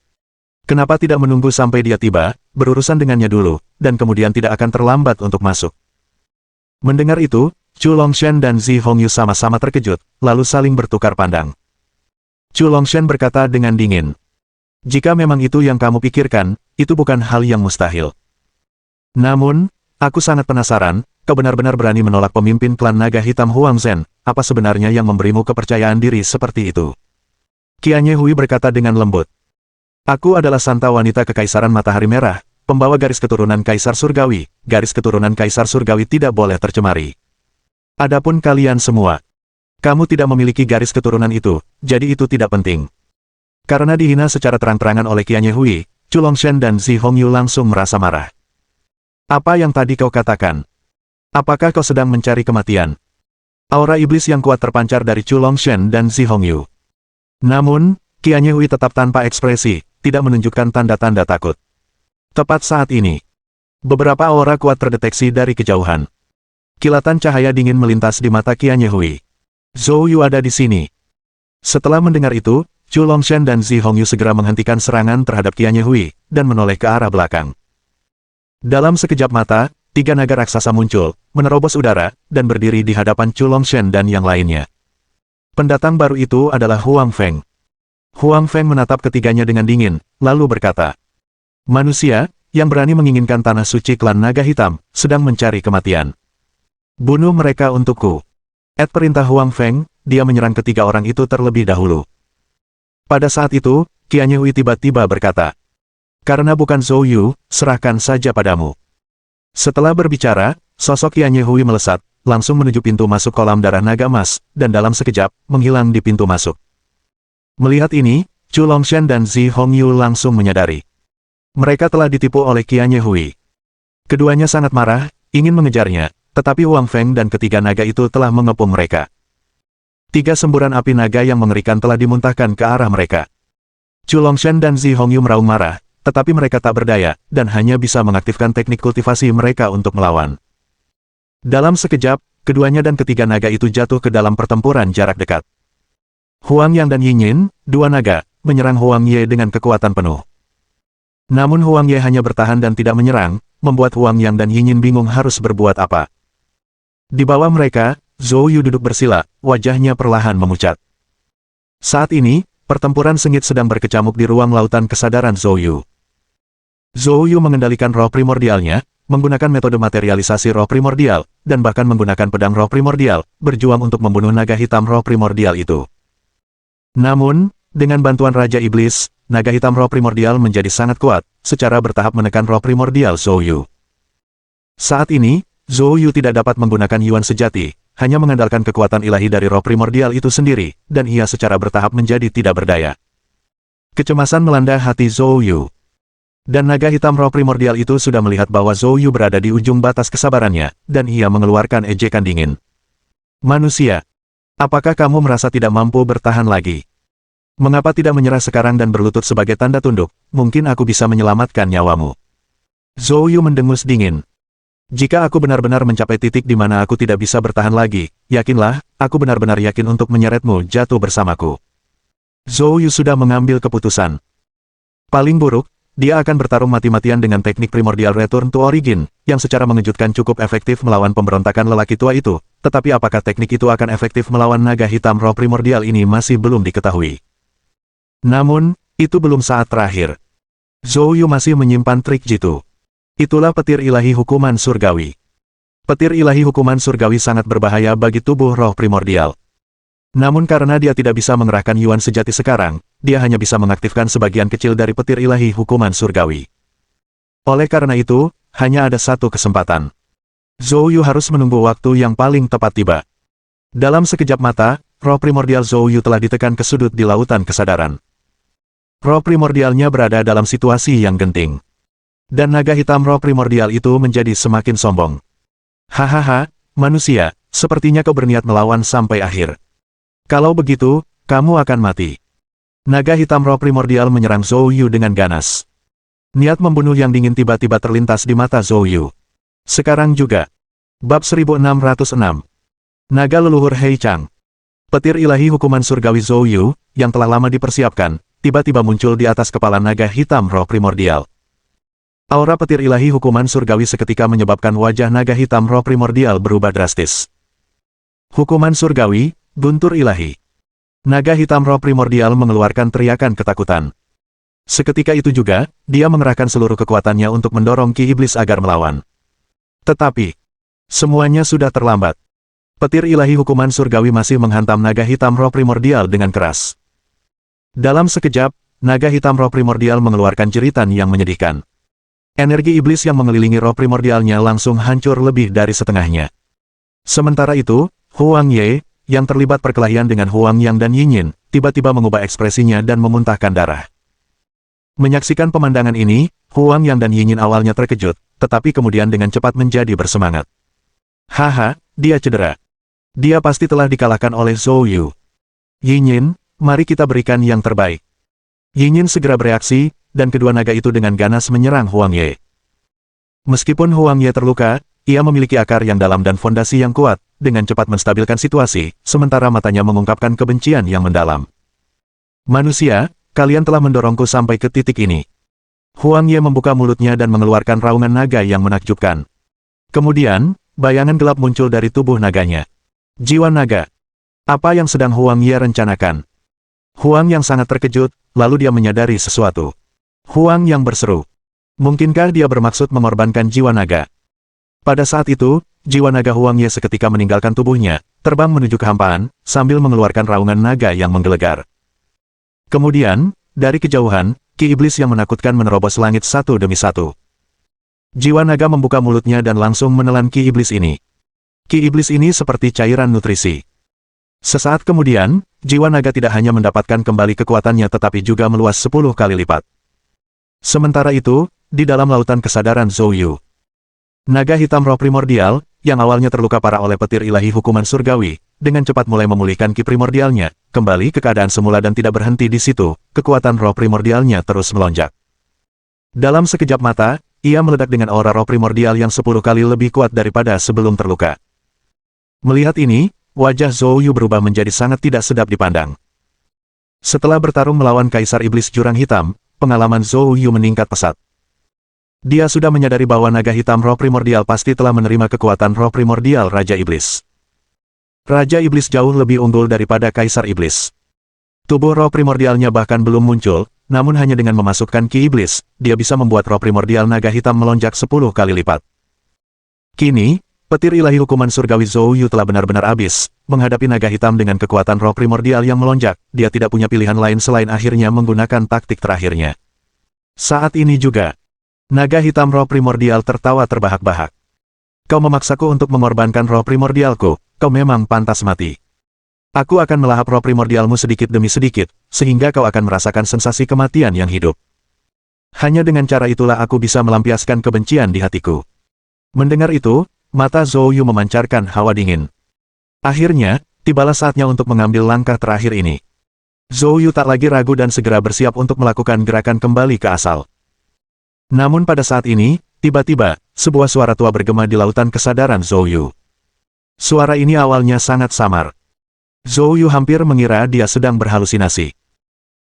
[SPEAKER 1] Kenapa tidak menunggu sampai dia tiba, berurusan dengannya dulu, dan kemudian tidak akan terlambat untuk masuk? Mendengar itu, Chu Longshan dan Zi Hongyu sama-sama terkejut, lalu saling bertukar pandang. Chu Longshan berkata dengan dingin. Jika memang itu yang kamu pikirkan, itu bukan hal yang mustahil. Namun, aku sangat penasaran, kau benar-benar berani menolak pemimpin klan naga hitam Huang Zhen, apa sebenarnya yang memberimu kepercayaan diri seperti itu? Qianye Hui berkata dengan lembut. Aku adalah Santa Wanita Kekaisaran Matahari Merah, pembawa garis keturunan Kaisar Surgawi. Garis keturunan Kaisar Surgawi tidak boleh tercemari. Adapun kalian semua, kamu tidak memiliki garis keturunan itu, jadi itu tidak penting. Karena dihina secara terang-terangan oleh Qianye Hui, Chu Longshan dan Zi Hongyu langsung merasa marah. Apa yang tadi kau katakan? Apakah kau sedang mencari kematian? Aura iblis yang kuat terpancar dari Chu Longshan dan Zi Hongyu. Namun, Qianye Hui tetap tanpa ekspresi, tidak menunjukkan tanda-tanda takut. Tepat saat ini, beberapa aura kuat terdeteksi dari kejauhan. Kilatan cahaya dingin melintas di mata Qianye Hui. Zhou Yu ada di sini. Setelah mendengar itu, Chu Longshan dan Zi Hongyu segera menghentikan serangan terhadap Qianye Hui, dan menoleh ke arah belakang. Dalam sekejap mata, 3 naga raksasa muncul, menerobos udara, dan berdiri di hadapan Chu Longshan dan yang lainnya. Pendatang baru itu adalah Huang Feng. Huang Feng menatap ketiganya dengan dingin, lalu berkata, manusia, yang berani menginginkan tanah suci klan naga hitam, sedang mencari kematian. Bunuh mereka untukku. At perintah Huang Feng, dia menyerang ketiga orang itu terlebih dahulu. Pada saat itu, Qianye Hui tiba-tiba berkata, karena bukan Zhou Yu, serahkan saja padamu. Setelah berbicara, sosok Qianye Hui melesat, langsung menuju pintu masuk kolam darah naga emas, dan dalam sekejap, menghilang di pintu masuk. Melihat ini, Chu Longshan dan Zi Hongyu langsung menyadari. Mereka telah ditipu oleh Qianye Hui. Keduanya sangat marah, ingin mengejarnya, tetapi Huang Feng dan ketiga naga itu telah mengepung mereka. 3 semburan api naga yang mengerikan telah dimuntahkan ke arah mereka. Chu Longshan dan Zi Hongyu meraung marah, tetapi mereka tak berdaya, dan hanya bisa mengaktifkan teknik kultivasi mereka untuk melawan. Dalam sekejap, keduanya dan ketiga naga itu jatuh ke dalam pertempuran jarak dekat. Huang Yang dan Yin Yin, 2 naga, menyerang Huang Ye dengan kekuatan penuh. Namun Huang Ye hanya bertahan dan tidak menyerang, membuat Huang Yang dan Yin Yin bingung harus berbuat apa. Di bawah mereka, Zhou Yu duduk bersila, wajahnya perlahan memucat. Saat ini, pertempuran sengit sedang berkecamuk di ruang lautan kesadaran Zhou Yu. Zhou Yu mengendalikan roh primordialnya, menggunakan metode materialisasi roh primordial, dan bahkan menggunakan pedang roh primordial, berjuang untuk membunuh naga hitam roh primordial itu. Namun, dengan bantuan Raja Iblis, naga hitam roh primordial menjadi sangat kuat, secara bertahap menekan roh primordial Zhou Yu. Saat ini, Zhou Yu tidak dapat menggunakan Yuan sejati, hanya mengandalkan kekuatan ilahi dari roh primordial itu sendiri, dan ia secara bertahap menjadi tidak berdaya. Kecemasan melanda hati Zhou Yu. Dan naga hitam roh primordial itu sudah melihat bahwa Zhou Yu berada di ujung batas kesabarannya, dan ia mengeluarkan ejekan dingin. Manusia, apakah kamu merasa tidak mampu bertahan lagi? Mengapa tidak menyerah sekarang dan berlutut sebagai tanda tunduk? Mungkin aku bisa menyelamatkan nyawamu. Zhou Yu mendengus dingin. Jika aku benar-benar mencapai titik di mana aku tidak bisa bertahan lagi, yakinlah, aku benar-benar yakin untuk menyeretmu jatuh bersamaku. Zhou Yu sudah mengambil keputusan. Paling buruk, Dia akan bertarung mati-matian dengan teknik Primordial Return to Origin, yang secara mengejutkan cukup efektif melawan pemberontakan lelaki tua itu, tetapi apakah teknik itu akan efektif melawan naga hitam roh primordial ini masih belum diketahui. Namun, itu belum saat terakhir. Zhou Yu masih menyimpan trik jitu. Itulah petir ilahi hukuman surgawi. Petir ilahi hukuman surgawi sangat berbahaya bagi tubuh roh primordial. Namun karena dia tidak bisa mengerahkan Yuan sejati sekarang, dia hanya bisa mengaktifkan sebagian kecil dari petir ilahi hukuman surgawi. Oleh karena itu, hanya ada satu kesempatan. Zhou Yu harus menunggu waktu yang paling tepat tiba. Dalam sekejap mata, roh primordial Zhou Yu telah ditekan ke sudut di lautan kesadaran. Roh primordialnya berada dalam situasi yang genting. Dan naga hitam roh primordial itu menjadi semakin sombong. Hahaha, manusia, sepertinya kau berniat melawan sampai akhir. Kalau begitu, kamu akan mati. Naga hitam roh primordial menyerang Zhou Yu dengan ganas. Niat membunuh yang dingin tiba-tiba terlintas di mata Zhou Yu. Sekarang juga. Bab 1606. Naga leluhur Hei Chang. Petir ilahi hukuman surgawi Zhou Yu, yang telah lama dipersiapkan, tiba-tiba muncul di atas kepala naga hitam roh primordial. Aura petir ilahi hukuman surgawi seketika menyebabkan wajah naga hitam roh primordial berubah drastis. Hukuman surgawi, guntur ilahi. Naga hitam roh primordial mengeluarkan teriakan ketakutan. Seketika itu juga, dia mengerahkan seluruh kekuatannya untuk mendorong Ki Iblis agar melawan. Tetapi, semuanya sudah terlambat. Petir ilahi hukuman surgawi masih menghantam naga hitam roh primordial dengan keras. Dalam sekejap, naga hitam roh primordial mengeluarkan jeritan yang menyedihkan. Energi iblis yang mengelilingi roh primordialnya langsung hancur lebih dari setengahnya. Sementara itu, Huang Ye, yang terlibat perkelahian dengan Huang Yang dan Yin Yin, tiba-tiba mengubah ekspresinya dan memuntahkan darah. Menyaksikan pemandangan ini, Huang Yang dan Yin Yin awalnya terkejut, tetapi kemudian dengan cepat menjadi bersemangat. Haha, dia cedera. Dia pasti telah dikalahkan oleh Zhou Yu. Yin Yin, mari kita berikan yang terbaik. Yin Yin segera bereaksi, dan kedua naga itu dengan ganas menyerang Huang Ye. Meskipun Huang Ye terluka, ia memiliki akar yang dalam dan fondasi yang kuat, dengan cepat menstabilkan situasi, sementara matanya mengungkapkan kebencian yang mendalam. Manusia, kalian telah mendorongku sampai ke titik ini. Huang Ye membuka mulutnya dan mengeluarkan raungan naga yang menakjubkan. Kemudian, bayangan gelap muncul dari tubuh naganya. Jiwa naga. Apa yang sedang Huang Ye rencanakan? Huang yang sangat terkejut, lalu dia menyadari sesuatu. Huang yang berseru. Mungkinkah dia bermaksud mengorbankan jiwa naga? Pada saat itu, jiwa naga Huang Ye seketika meninggalkan tubuhnya, terbang menuju kehampaan, sambil mengeluarkan raungan naga yang menggelegar. Kemudian, dari kejauhan, Ki Iblis yang menakutkan menerobos langit satu demi satu. Jiwa naga membuka mulutnya dan langsung menelan Ki Iblis ini. Ki Iblis ini seperti cairan nutrisi. Sesaat kemudian, jiwa naga tidak hanya mendapatkan kembali kekuatannya tetapi juga meluas 10 kali lipat. Sementara itu, di dalam lautan kesadaran Zhou Yu, naga hitam roh primordial, yang awalnya terluka parah oleh petir ilahi hukuman surgawi, dengan cepat mulai memulihkan ki primordialnya, kembali ke keadaan semula dan tidak berhenti di situ, kekuatan roh primordialnya terus melonjak. Dalam sekejap mata, ia meledak dengan aura roh primordial yang 10 kali lebih kuat daripada sebelum terluka. Melihat ini, wajah Zhou Yu berubah menjadi sangat tidak sedap dipandang. Setelah bertarung melawan Kaisar Iblis Jurang Hitam, pengalaman Zhou Yu meningkat pesat. Dia sudah menyadari bahwa naga hitam roh primordial pasti telah menerima kekuatan roh primordial Raja Iblis. Raja Iblis jauh lebih unggul daripada Kaisar Iblis. Tubuh roh primordialnya bahkan belum muncul, namun hanya dengan memasukkan Ki Iblis, dia bisa membuat roh primordial naga hitam melonjak 10 kali lipat. Kini, petir ilahi hukuman surgawi Zhou Yu telah benar-benar habis. Menghadapi naga hitam dengan kekuatan roh primordial yang melonjak, dia tidak punya pilihan lain selain akhirnya menggunakan taktik terakhirnya. Saat ini juga, naga hitam roh primordial tertawa terbahak-bahak. Kau memaksaku untuk mengorbankan roh primordialku, kau memang pantas mati. Aku akan melahap roh primordialmu sedikit demi sedikit, sehingga kau akan merasakan sensasi kematian yang hidup. Hanya dengan cara itulah aku bisa melampiaskan kebencian di hatiku. Mendengar itu, mata Zhou Yu memancarkan hawa dingin. Akhirnya, tibalah saatnya untuk mengambil langkah terakhir ini. Zhou Yu tak lagi ragu dan segera bersiap untuk melakukan gerakan kembali ke asal. Namun pada saat ini, tiba-tiba, sebuah suara tua bergema di lautan kesadaran Zhou Yu. Suara ini awalnya sangat samar. Zhou Yu hampir mengira dia sedang berhalusinasi.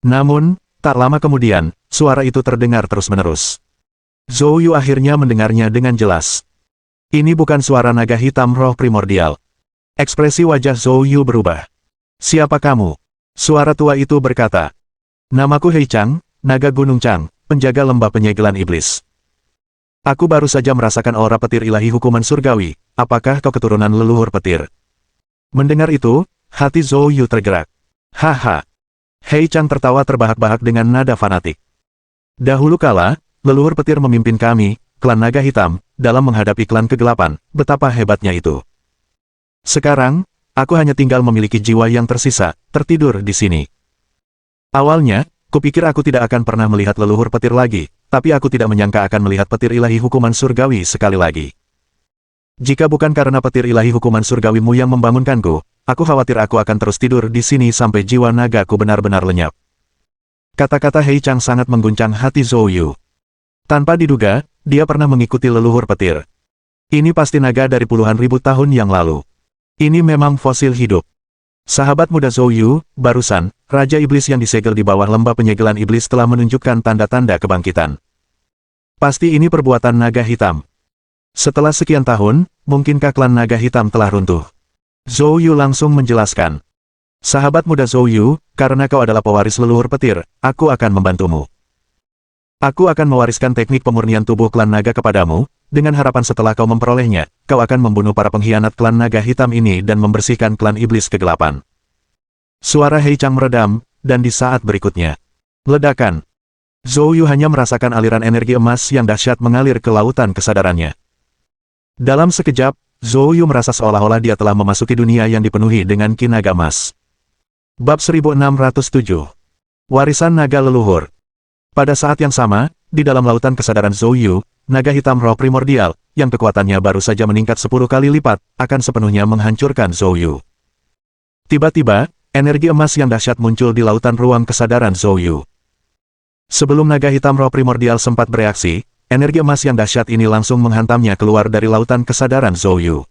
[SPEAKER 1] Namun, tak lama kemudian, suara itu terdengar terus-menerus. Zhou Yu akhirnya mendengarnya dengan jelas. Ini bukan suara naga hitam roh primordial. Ekspresi wajah Zhou Yu berubah. Siapa kamu? Suara tua itu berkata. Namaku Hei Chang, naga Gunung Chang, penjaga lembah penyegelan iblis. Aku baru saja merasakan aura petir ilahi hukuman surgawi. Apakah kau keturunan leluhur petir? Mendengar itu, hati Zhou Yu tergerak. Haha. Hei Chang tertawa terbahak-bahak dengan nada fanatik. Dahulu kala, leluhur petir memimpin kami, klan naga hitam, dalam menghadapi klan kegelapan. Betapa hebatnya itu. Sekarang, aku hanya tinggal memiliki jiwa yang tersisa, tertidur di sini. Awalnya, kupikir aku tidak akan pernah melihat leluhur petir lagi, tapi aku tidak menyangka akan melihat petir ilahi hukuman surgawi sekali lagi. Jika bukan karena petir ilahi hukuman surgawimu yang membangunkanku, aku khawatir aku akan terus tidur di sini sampai jiwa nagaku benar-benar lenyap. Kata-kata Hei Chang sangat mengguncang hati Zhou Yu. Tanpa diduga, dia pernah mengikuti leluhur petir. Ini pasti naga dari puluhan ribu tahun yang lalu. Ini memang fosil hidup. Sahabat muda Zhou Yu, barusan, Raja Iblis yang disegel di bawah lembah penyegelan iblis telah menunjukkan tanda-tanda kebangkitan. Pasti ini perbuatan naga hitam. Setelah sekian tahun, mungkinkah klan naga hitam telah runtuh? Zhou Yu langsung menjelaskan. Sahabat muda Zhou Yu, karena kau adalah pewaris leluhur petir, aku akan membantumu. Aku akan mewariskan teknik pemurnian tubuh klan naga kepadamu, dengan harapan setelah kau memperolehnya, kau akan membunuh para pengkhianat klan naga hitam ini dan membersihkan klan iblis kegelapan. Suara Hei Chang meredam, dan di saat berikutnya, ledakan. Zhou Yu hanya merasakan aliran energi emas yang dahsyat mengalir ke lautan kesadarannya. Dalam sekejap, Zhou Yu merasa seolah-olah dia telah memasuki dunia yang dipenuhi dengan ki naga emas. Bab 1607. Warisan Naga Leluhur. Pada saat yang sama, di dalam lautan kesadaran Zhou Yu, naga hitam roh primordial, yang kekuatannya baru saja meningkat 10 kali lipat, akan sepenuhnya menghancurkan Zhou Yu. Tiba-tiba, energi emas yang dahsyat muncul di lautan ruang kesadaran Zhou Yu. Sebelum naga hitam roh primordial sempat bereaksi, energi emas yang dahsyat ini langsung menghantamnya keluar dari lautan kesadaran Zhou Yu.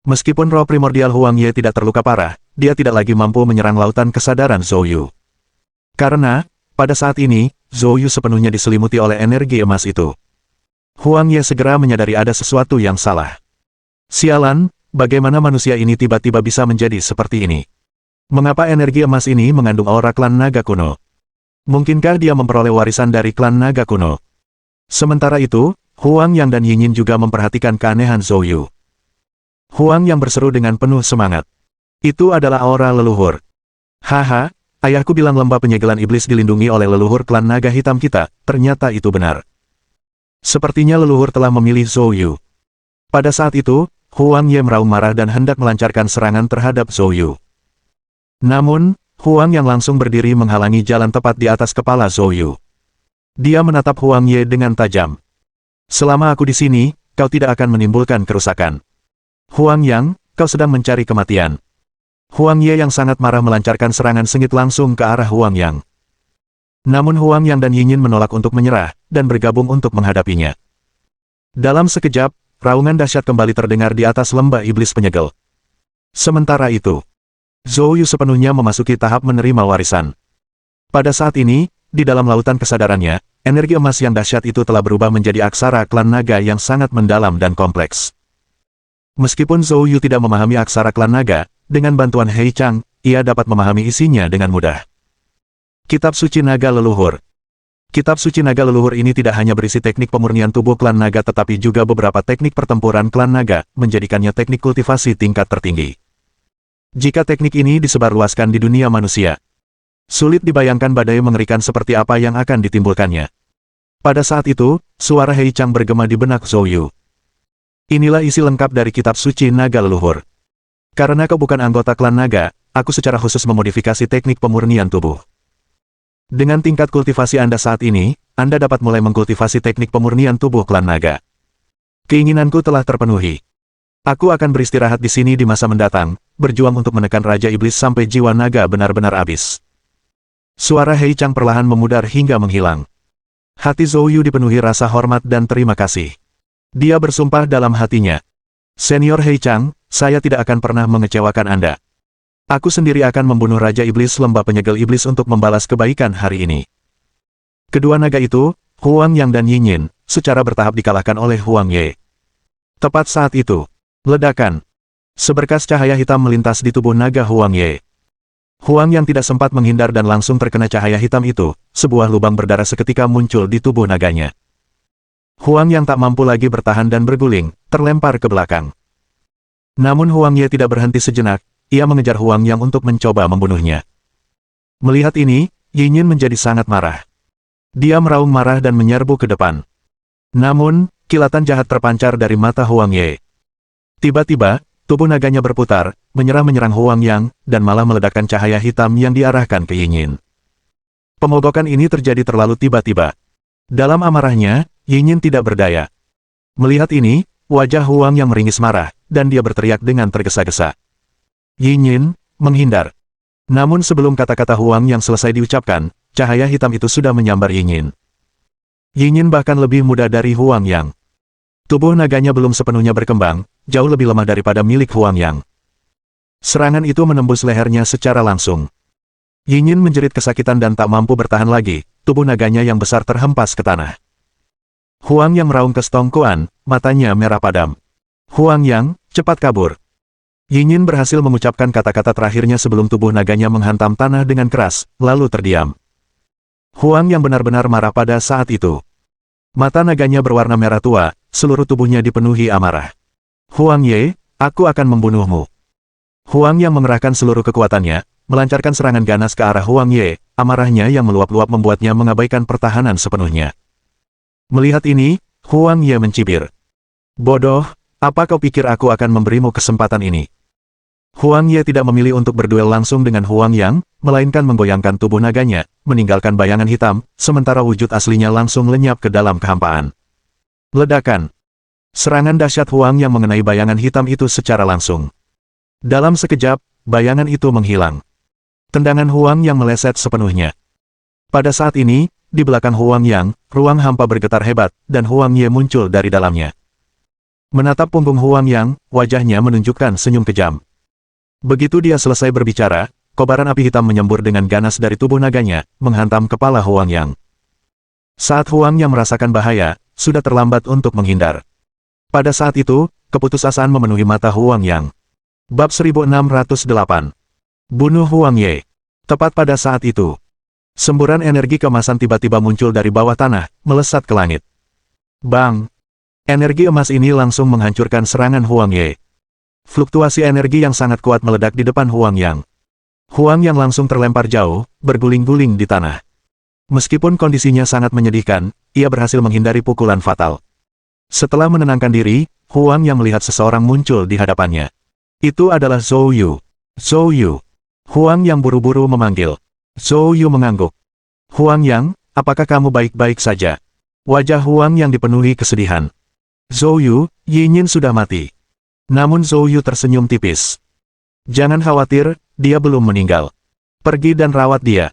[SPEAKER 1] Meskipun roh primordial Huang Ye tidak terluka parah, dia tidak lagi mampu menyerang lautan kesadaran Zhou Yu. Karena, pada saat ini, Zhou Yu sepenuhnya diselimuti oleh energi emas itu. Huang Ye segera menyadari ada sesuatu yang salah. Sialan, bagaimana manusia ini tiba-tiba bisa menjadi seperti ini? Mengapa energi emas ini mengandung aura klan naga kuno? Mungkinkah dia memperoleh warisan dari klan naga kuno? Sementara itu, Huang Yang dan Yingyin juga memperhatikan keanehan Zhou Yu. Huang Yang berseru dengan penuh semangat. Itu adalah aura leluhur. Haha, ayahku bilang lembah penyegelan iblis dilindungi oleh leluhur klan naga hitam kita, ternyata itu benar. Sepertinya leluhur telah memilih Zhou Yu. Pada saat itu, Huang Ye meraung marah dan hendak melancarkan serangan terhadap Zhou Yu. Namun, Huang Yang langsung berdiri menghalangi jalan tepat di atas kepala Zhou Yu. Dia menatap Huang Ye dengan tajam. Selama aku di sini, kau tidak akan menimbulkan kerusakan. Huang Yang, kau sedang mencari kematian. Huang Ye yang sangat marah melancarkan serangan sengit langsung ke arah Huang Yang. Namun Huang Yang dan Yingyin menolak untuk menyerah, dan bergabung untuk menghadapinya. Dalam sekejap, raungan dahsyat kembali terdengar di atas lembah iblis penyegel. Sementara itu, Zhou Yu sepenuhnya memasuki tahap menerima warisan. Pada saat ini, di dalam lautan kesadarannya, energi emas yang dahsyat itu telah berubah menjadi aksara klan naga yang sangat mendalam dan kompleks. Meskipun Zhou Yu tidak memahami aksara klan naga, dengan bantuan Hei Chang, ia dapat memahami isinya dengan mudah. Kitab Suci Naga Leluhur. Kitab Suci Naga Leluhur ini tidak hanya berisi teknik pemurnian tubuh klan naga tetapi juga beberapa teknik pertempuran klan naga, menjadikannya teknik kultivasi tingkat tertinggi. Jika teknik ini disebarluaskan di dunia manusia, sulit dibayangkan badai mengerikan seperti apa yang akan ditimbulkannya. Pada saat itu, suara Hei Chang bergema di benak Zhou Yu. Inilah isi lengkap dari Kitab Suci Naga Leluhur. Karena kau bukan anggota klan naga, aku secara khusus memodifikasi teknik pemurnian tubuh. Dengan tingkat kultivasi Anda saat ini, Anda dapat mulai mengkultivasi teknik pemurnian tubuh klan naga. Keinginanku telah terpenuhi. Aku akan beristirahat di sini di masa mendatang, berjuang untuk menekan Raja Iblis sampai jiwa naga benar-benar habis. Suara Hei Chang perlahan memudar hingga menghilang. Hati Zhou Yu dipenuhi rasa hormat dan terima kasih. Dia bersumpah dalam hatinya. Senior Hei Chang, saya tidak akan pernah mengecewakan Anda. Aku sendiri akan membunuh Raja Iblis Lembah Penyegel Iblis untuk membalas kebaikan hari ini. Kedua naga itu, Huang Yang dan Yin Yin, secara bertahap dikalahkan oleh Huang Ye. Tepat saat itu, ledakan. Seberkas cahaya hitam melintas di tubuh naga Huang Ye. Huang Yang tidak sempat menghindar dan langsung terkena cahaya hitam itu, sebuah lubang berdarah seketika muncul di tubuh naganya. Huang Yang tak mampu lagi bertahan dan berguling, terlempar ke belakang. Namun Huang Ye tidak berhenti sejenak, ia mengejar Huang Yang untuk mencoba membunuhnya. Melihat ini, Yin Yin menjadi sangat marah. Dia meraung marah dan menyerbu ke depan. Namun, kilatan jahat terpancar dari mata Huang Ye. Tiba-tiba, tubuh naganya berputar, menyerang Huang Yang, dan malah meledakkan cahaya hitam yang diarahkan ke Yin Yin. Pemogokan ini terjadi terlalu tiba-tiba. Dalam amarahnya, Yin Yin tidak berdaya. Melihat ini, wajah Huang Yang meringis marah, dan dia berteriak dengan tergesa-gesa. Yin Yin, menghindar. Namun sebelum kata-kata Huang Yang selesai diucapkan, cahaya hitam itu sudah menyambar Yin Yin. Yin Yin bahkan lebih muda dari Huang Yang. Tubuh naganya belum sepenuhnya berkembang, jauh lebih lemah daripada milik Huang Yang. Serangan itu menembus lehernya secara langsung. Yin Yin menjerit kesakitan dan tak mampu bertahan lagi, tubuh naganya yang besar terhempas ke tanah. Huang Yang meraung ke Stong Quan, matanya merah padam. Huang Yang, cepat kabur. Yin Yin berhasil mengucapkan kata-kata terakhirnya sebelum tubuh naganya menghantam tanah dengan keras, lalu terdiam. Huang Yang benar-benar marah pada saat itu. Mata naganya berwarna merah tua, seluruh tubuhnya dipenuhi amarah. Huang Ye, aku akan membunuhmu. Huang Yang mengerahkan seluruh kekuatannya, melancarkan serangan ganas ke arah Huang Ye, amarahnya yang meluap-luap membuatnya mengabaikan pertahanan sepenuhnya. Melihat ini, Huang Ye mencibir. Bodoh, apa kau pikir aku akan memberimu kesempatan ini? Huang Ye tidak memilih untuk berduel langsung dengan Huang Yang, melainkan menggoyangkan tubuh naganya, meninggalkan bayangan hitam, sementara wujud aslinya langsung lenyap ke dalam kehampaan. Ledakan. Serangan dahsyat Huang Yang mengenai bayangan hitam itu secara langsung. Dalam sekejap, bayangan itu menghilang. Tendangan Huang Yang meleset sepenuhnya. Pada saat ini, di belakang Huang Yang, ruang hampa bergetar hebat, dan Huang Ye muncul dari dalamnya. Menatap punggung Huang Yang, wajahnya menunjukkan senyum kejam. Begitu dia selesai berbicara, kobaran api hitam menyembur dengan ganas dari tubuh naganya, menghantam kepala Huang Yang. Saat Huang Yang merasakan bahaya, sudah terlambat untuk menghindar. Pada saat itu, keputusasaan memenuhi mata Huang Yang. Bab 1608. Bunuh Huang Ye. Tepat pada saat itu, semburan energi kemasan tiba-tiba muncul dari bawah tanah, melesat ke langit. Bang! Energi emas ini langsung menghancurkan serangan Huang Ye. Fluktuasi energi yang sangat kuat meledak di depan Huang Yang. Huang Yang langsung terlempar jauh, berguling-guling di tanah. Meskipun kondisinya sangat menyedihkan, ia berhasil menghindari pukulan fatal. Setelah menenangkan diri, Huang Yang melihat seseorang muncul di hadapannya. Itu adalah Zhou Yu. Zhou Yu. Huang Yang buru-buru memanggil. Zhou Yu mengangguk. Huang Yang, apakah kamu baik-baik saja? Wajah Huang Yang dipenuhi kesedihan. Zhou Yu, Yin Yin sudah mati. Namun Zhou Yu tersenyum tipis. Jangan khawatir, dia belum meninggal. Pergi dan rawat dia.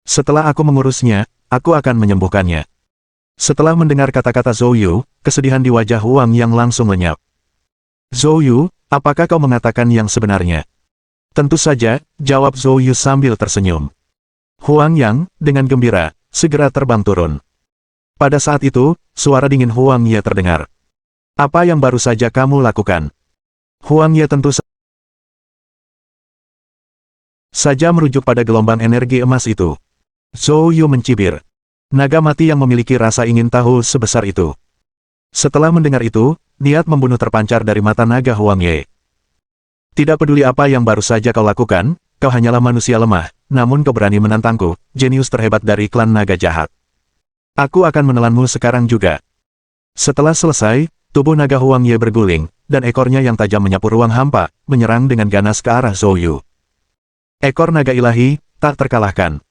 [SPEAKER 1] Setelah aku mengurusnya, aku akan menyembuhkannya. Setelah mendengar kata-kata Zhou Yu, kesedihan di wajah Huang Yang langsung lenyap. Zhou Yu, apakah kau mengatakan yang sebenarnya? Tentu saja, jawab Zhou Yu sambil tersenyum. Huang Yang, dengan gembira, segera terbang turun. Pada saat itu, suara dingin Huang Ye terdengar. Apa yang baru saja kamu lakukan? Huang Ye tentu saja merujuk pada gelombang energi emas itu. Zhou Yu mencibir. Naga mati yang memiliki rasa ingin tahu sebesar itu. Setelah mendengar itu, niat membunuh terpancar dari mata naga Huang Ye. Tidak peduli apa yang baru saja kau lakukan, kau hanyalah manusia lemah, namun kau berani menantangku, jenius terhebat dari klan naga jahat. Aku akan menelanmu sekarang juga. Setelah selesai, tubuh naga Huang Ye berguling, dan ekornya yang tajam menyapu ruang hampa, menyerang dengan ganas ke arah Zhou Yu. Ekor naga ilahi, tak terkalahkan.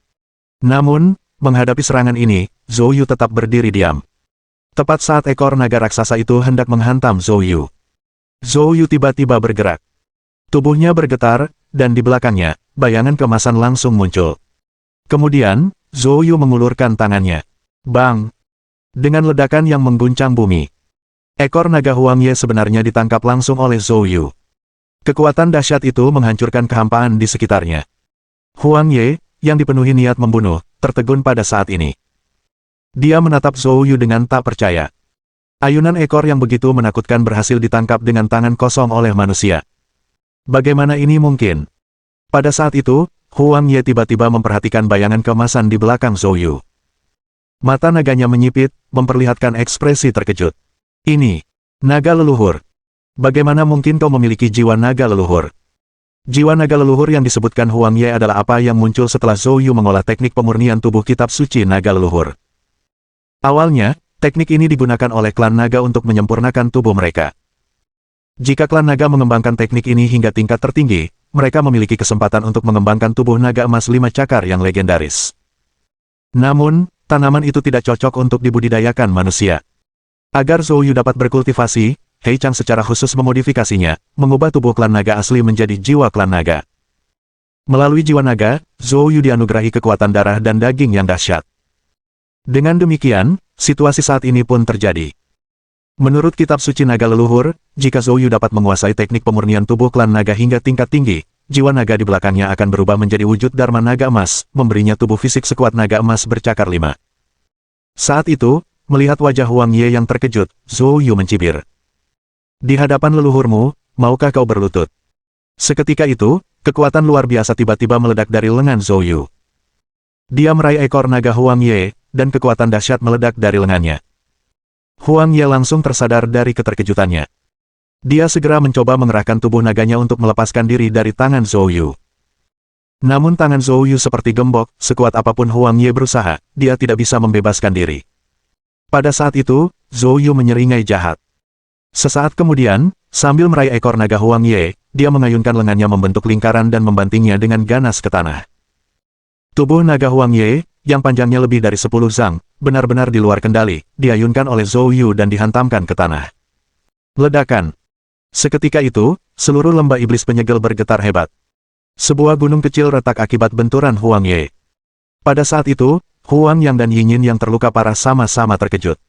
[SPEAKER 1] Namun, menghadapi serangan ini, Zhou Yu tetap berdiri diam. Tepat saat ekor naga raksasa itu hendak menghantam Zhou Yu. Zhou Yu tiba-tiba bergerak. Tubuhnya bergetar, dan di belakangnya, bayangan kemasan langsung muncul. Kemudian, Zhou Yu mengulurkan tangannya. Bang! Dengan ledakan yang mengguncang bumi. Ekor naga Huang Ye sebenarnya ditangkap langsung oleh Zhou Yu. Kekuatan dahsyat itu menghancurkan kehampaan di sekitarnya. Huang Ye, yang dipenuhi niat membunuh, tertegun pada saat ini. Dia menatap Zhou Yu dengan tak percaya. Ayunan ekor yang begitu menakutkan berhasil ditangkap dengan tangan kosong oleh manusia. Bagaimana ini mungkin? Pada saat itu, Huang Ye tiba-tiba memperhatikan bayangan keemasan di belakang Zhou Yu. Mata naganya menyipit, memperlihatkan ekspresi terkejut. Ini, naga leluhur. Bagaimana mungkin kau memiliki jiwa naga leluhur? Jiwa naga leluhur yang disebutkan Huang Ye adalah apa yang muncul setelah Zhou Yu mengolah teknik pemurnian tubuh kitab suci naga leluhur. Awalnya, teknik ini digunakan oleh klan naga untuk menyempurnakan tubuh mereka. Jika klan naga mengembangkan teknik ini hingga tingkat tertinggi, mereka memiliki kesempatan untuk mengembangkan tubuh naga emas 5 cakar yang legendaris. Namun, tanaman itu tidak cocok untuk dibudidayakan manusia. Agar Zhou Yu dapat berkultivasi, Hei Chang secara khusus memodifikasinya, mengubah tubuh klan naga asli menjadi jiwa klan naga. Melalui jiwa naga, Zhou Yu dianugerahi kekuatan darah dan daging yang dahsyat. Dengan demikian, situasi saat ini pun terjadi. Menurut kitab suci naga leluhur, jika Zhou Yu dapat menguasai teknik pemurnian tubuh klan naga hingga tingkat tinggi, jiwa naga di belakangnya akan berubah menjadi wujud Dharma naga emas, memberinya tubuh fisik sekuat naga emas bercakar 5. Saat itu, melihat wajah Huang Ye yang terkejut, Zhou Yu mencibir. Di hadapan leluhurmu, maukah kau berlutut? Seketika itu, kekuatan luar biasa tiba-tiba meledak dari lengan Zhou Yu. Dia meraih ekor naga Huang Ye, dan kekuatan dahsyat meledak dari lengannya. Huang Ye langsung tersadar dari keterkejutannya. Dia segera mencoba mengerahkan tubuh naganya untuk melepaskan diri dari tangan Zhou Yu. Namun tangan Zhou Yu seperti gembok, sekuat apapun Huang Ye berusaha, dia tidak bisa membebaskan diri. Pada saat itu, Zhou Yu menyeringai jahat. Sesaat kemudian, sambil meraih ekor naga Huang Ye, dia mengayunkan lengannya membentuk lingkaran dan membantingnya dengan ganas ke tanah. Tubuh naga Huang Ye, yang panjangnya lebih dari 10 zang, benar-benar di luar kendali, diayunkan oleh Zhou Yu dan dihantamkan ke tanah. Ledakan. Seketika itu, seluruh lembah iblis penyegel bergetar hebat. Sebuah gunung kecil retak akibat benturan Huang Ye. Pada saat itu, Huang Yang dan Yinyin yang terluka parah sama-sama terkejut.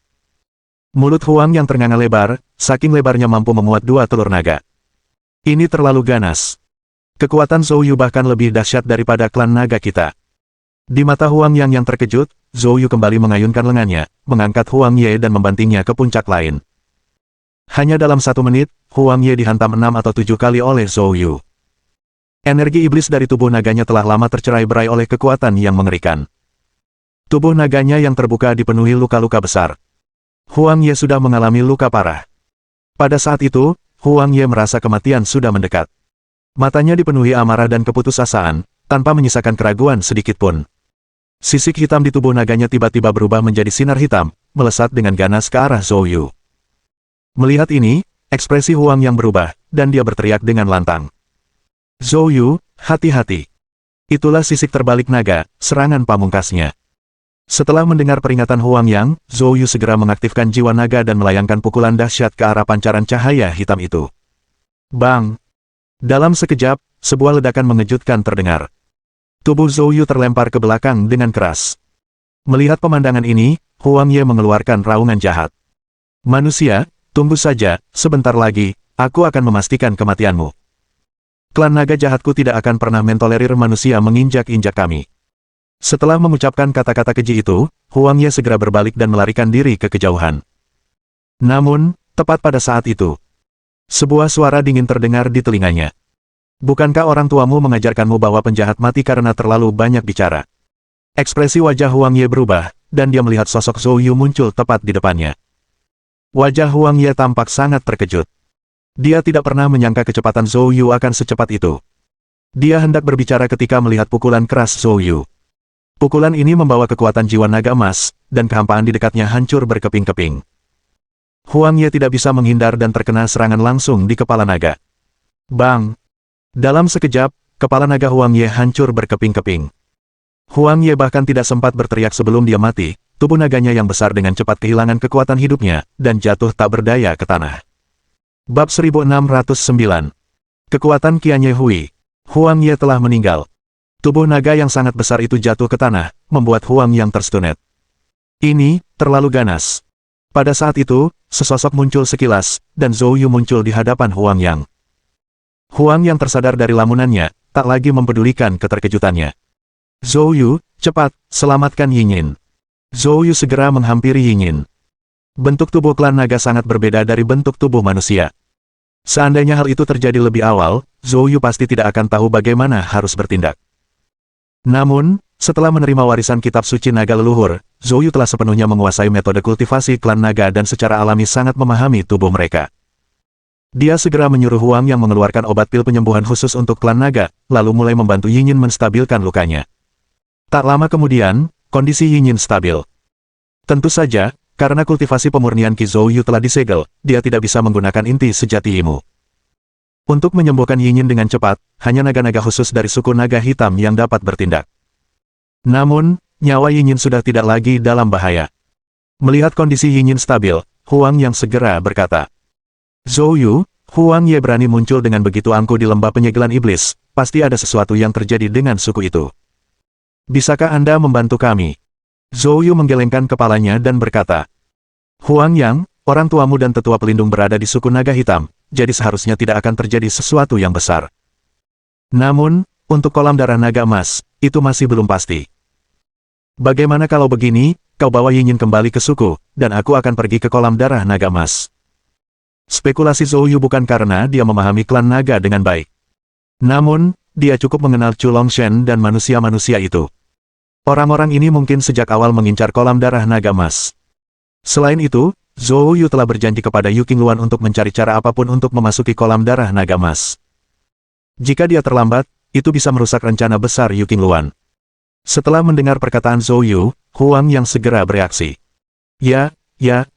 [SPEAKER 1] Mulut Huang Yang ternganga lebar, saking lebarnya mampu memuat 2 telur naga. Ini terlalu ganas. Kekuatan Zhou Yu bahkan lebih dahsyat daripada klan naga kita. Di mata Huang yang terkejut, Zhou Yu kembali mengayunkan lengannya, mengangkat Huang Ye dan membantingnya ke puncak lain. Hanya dalam 1 menit, Huang Ye dihantam 6 atau 7 kali oleh Zhou Yu. Energi iblis dari tubuh naganya telah lama tercerai-berai oleh kekuatan yang mengerikan. Tubuh naganya yang terbuka dipenuhi luka-luka besar. Huang Ye sudah mengalami luka parah. Pada saat itu, Huang Ye merasa kematian sudah mendekat. Matanya dipenuhi amarah dan keputusasaan, tanpa menyisakan keraguan sedikitpun. Sisik hitam di tubuh naganya tiba-tiba berubah menjadi sinar hitam, melesat dengan ganas ke arah Zhou Yu. Melihat ini, ekspresi Huang yang berubah, dan dia berteriak dengan lantang. Zhou Yu, hati-hati. Itulah sisik terbalik naga, serangan pamungkasnya. Setelah mendengar peringatan Huang Yang, Zhou Yu segera mengaktifkan jiwa naga dan melayangkan pukulan dahsyat ke arah pancaran cahaya hitam itu. Bang! Dalam sekejap, sebuah ledakan mengejutkan terdengar. Tubuh Zhou Yu terlempar ke belakang dengan keras. Melihat pemandangan ini, Huang Ye mengeluarkan raungan jahat. Manusia, tunggu saja, sebentar lagi, aku akan memastikan kematianmu. Klan naga jahatku tidak akan pernah mentolerir manusia menginjak-injak kami. Setelah mengucapkan kata-kata keji itu, Huang Ye segera berbalik dan melarikan diri ke kejauhan. Namun, tepat pada saat itu, sebuah suara dingin terdengar di telinganya. Bukankah orang tuamu mengajarkanmu bahwa penjahat mati karena terlalu banyak bicara? Ekspresi wajah Huang Ye berubah, dan dia melihat sosok Zhou Yu muncul tepat di depannya. Wajah Huang Ye tampak sangat terkejut. Dia tidak pernah menyangka kecepatan Zhou Yu akan secepat itu. Dia hendak berbicara ketika melihat pukulan keras Zhou Yu. Pukulan ini membawa kekuatan jiwa naga emas, dan kehampaan di dekatnya hancur berkeping-keping. Huang Ye tidak bisa menghindar dan terkena serangan langsung di kepala naga. Bang! Dalam sekejap, kepala naga Huang Ye hancur berkeping-keping. Huang Ye bahkan tidak sempat berteriak sebelum dia mati, tubuh naganya yang besar dengan cepat kehilangan kekuatan hidupnya, dan jatuh tak berdaya ke tanah. Bab 1609. Kekuatan Qianye Hui. Huang Ye telah meninggal. Tubuh naga yang sangat besar itu jatuh ke tanah, membuat Huang Yang terstunet. Ini, terlalu ganas. Pada saat itu, sesosok muncul sekilas, dan Zhou Yu muncul di hadapan Huang Yang. Huang yang tersadar dari lamunannya, tak lagi mempedulikan keterkejutannya. Zhou Yu, cepat, selamatkan Yinyin. Zhou Yu segera menghampiri Yinyin. Bentuk tubuh klan naga sangat berbeda dari bentuk tubuh manusia. Seandainya hal itu terjadi lebih awal, Zhou Yu pasti tidak akan tahu bagaimana harus bertindak. Namun, setelah menerima warisan kitab suci naga leluhur, Zhou Yu telah sepenuhnya menguasai metode kultivasi klan naga dan secara alami sangat memahami tubuh mereka. Dia segera menyuruh Huang yang mengeluarkan obat pil penyembuhan khusus untuk klan naga, lalu mulai membantu Yinyin menstabilkan lukanya. Tak lama kemudian, kondisi Yinyin stabil. Tentu saja, karena kultivasi pemurnian Qi Zhou Yu telah disegel, dia tidak bisa menggunakan inti sejati ilmu. Untuk menyembuhkan Yinyin dengan cepat, hanya naga-naga khusus dari suku naga hitam yang dapat bertindak. Namun, nyawa Yinyin sudah tidak lagi dalam bahaya. Melihat kondisi Yinyin stabil, Huang yang segera berkata, Zhou Yu, Huang Ye berani muncul dengan begitu angkuh di lembah penyegelan iblis, pasti ada sesuatu yang terjadi dengan suku itu. Bisakah Anda membantu kami? Zhou Yu menggelengkan kepalanya dan berkata, Huang Yang, orang tuamu dan tetua pelindung berada di suku naga hitam, jadi seharusnya tidak akan terjadi sesuatu yang besar. Namun, untuk kolam darah naga emas, itu masih belum pasti. Bagaimana kalau begini, kau bawa Yinyin kembali ke suku, dan aku akan pergi ke kolam darah naga emas. Spekulasi Zhou Yu bukan karena dia memahami klan naga dengan baik. Namun, dia cukup mengenal Chu Longshen dan manusia-manusia itu. Orang-orang ini mungkin sejak awal mengincar kolam darah naga emas. Selain itu, Zhou Yu telah berjanji kepada Yu Qingluan untuk mencari cara apapun untuk memasuki kolam darah naga emas. Jika dia terlambat, itu bisa merusak rencana besar Yu Qingluan. Setelah mendengar perkataan Zhou Yu, Huang yang segera bereaksi. Ya,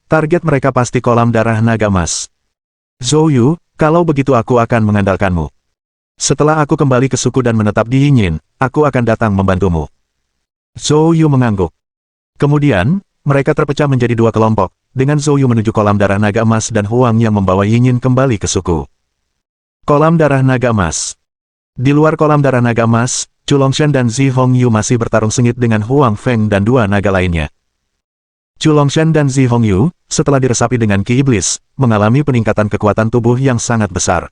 [SPEAKER 1] target mereka pasti kolam darah naga emas. Zhou Yu, kalau begitu aku akan mengandalkanmu. Setelah aku kembali ke suku dan menetap di Yinyin, aku akan datang membantumu. Zhou Yu mengangguk. Kemudian, mereka terpecah menjadi dua kelompok, dengan Zhou Yu menuju kolam darah naga emas dan Huang yang membawa Yinyin kembali ke suku. Kolam darah naga emas. Di luar kolam darah naga emas, Chu Longshen dan Zi Hongyu masih bertarung sengit dengan Huang Feng dan dua naga lainnya. Chu Longshen dan Zi Hongyu, setelah diresapi dengan Qi Iblis, mengalami peningkatan kekuatan tubuh yang sangat besar.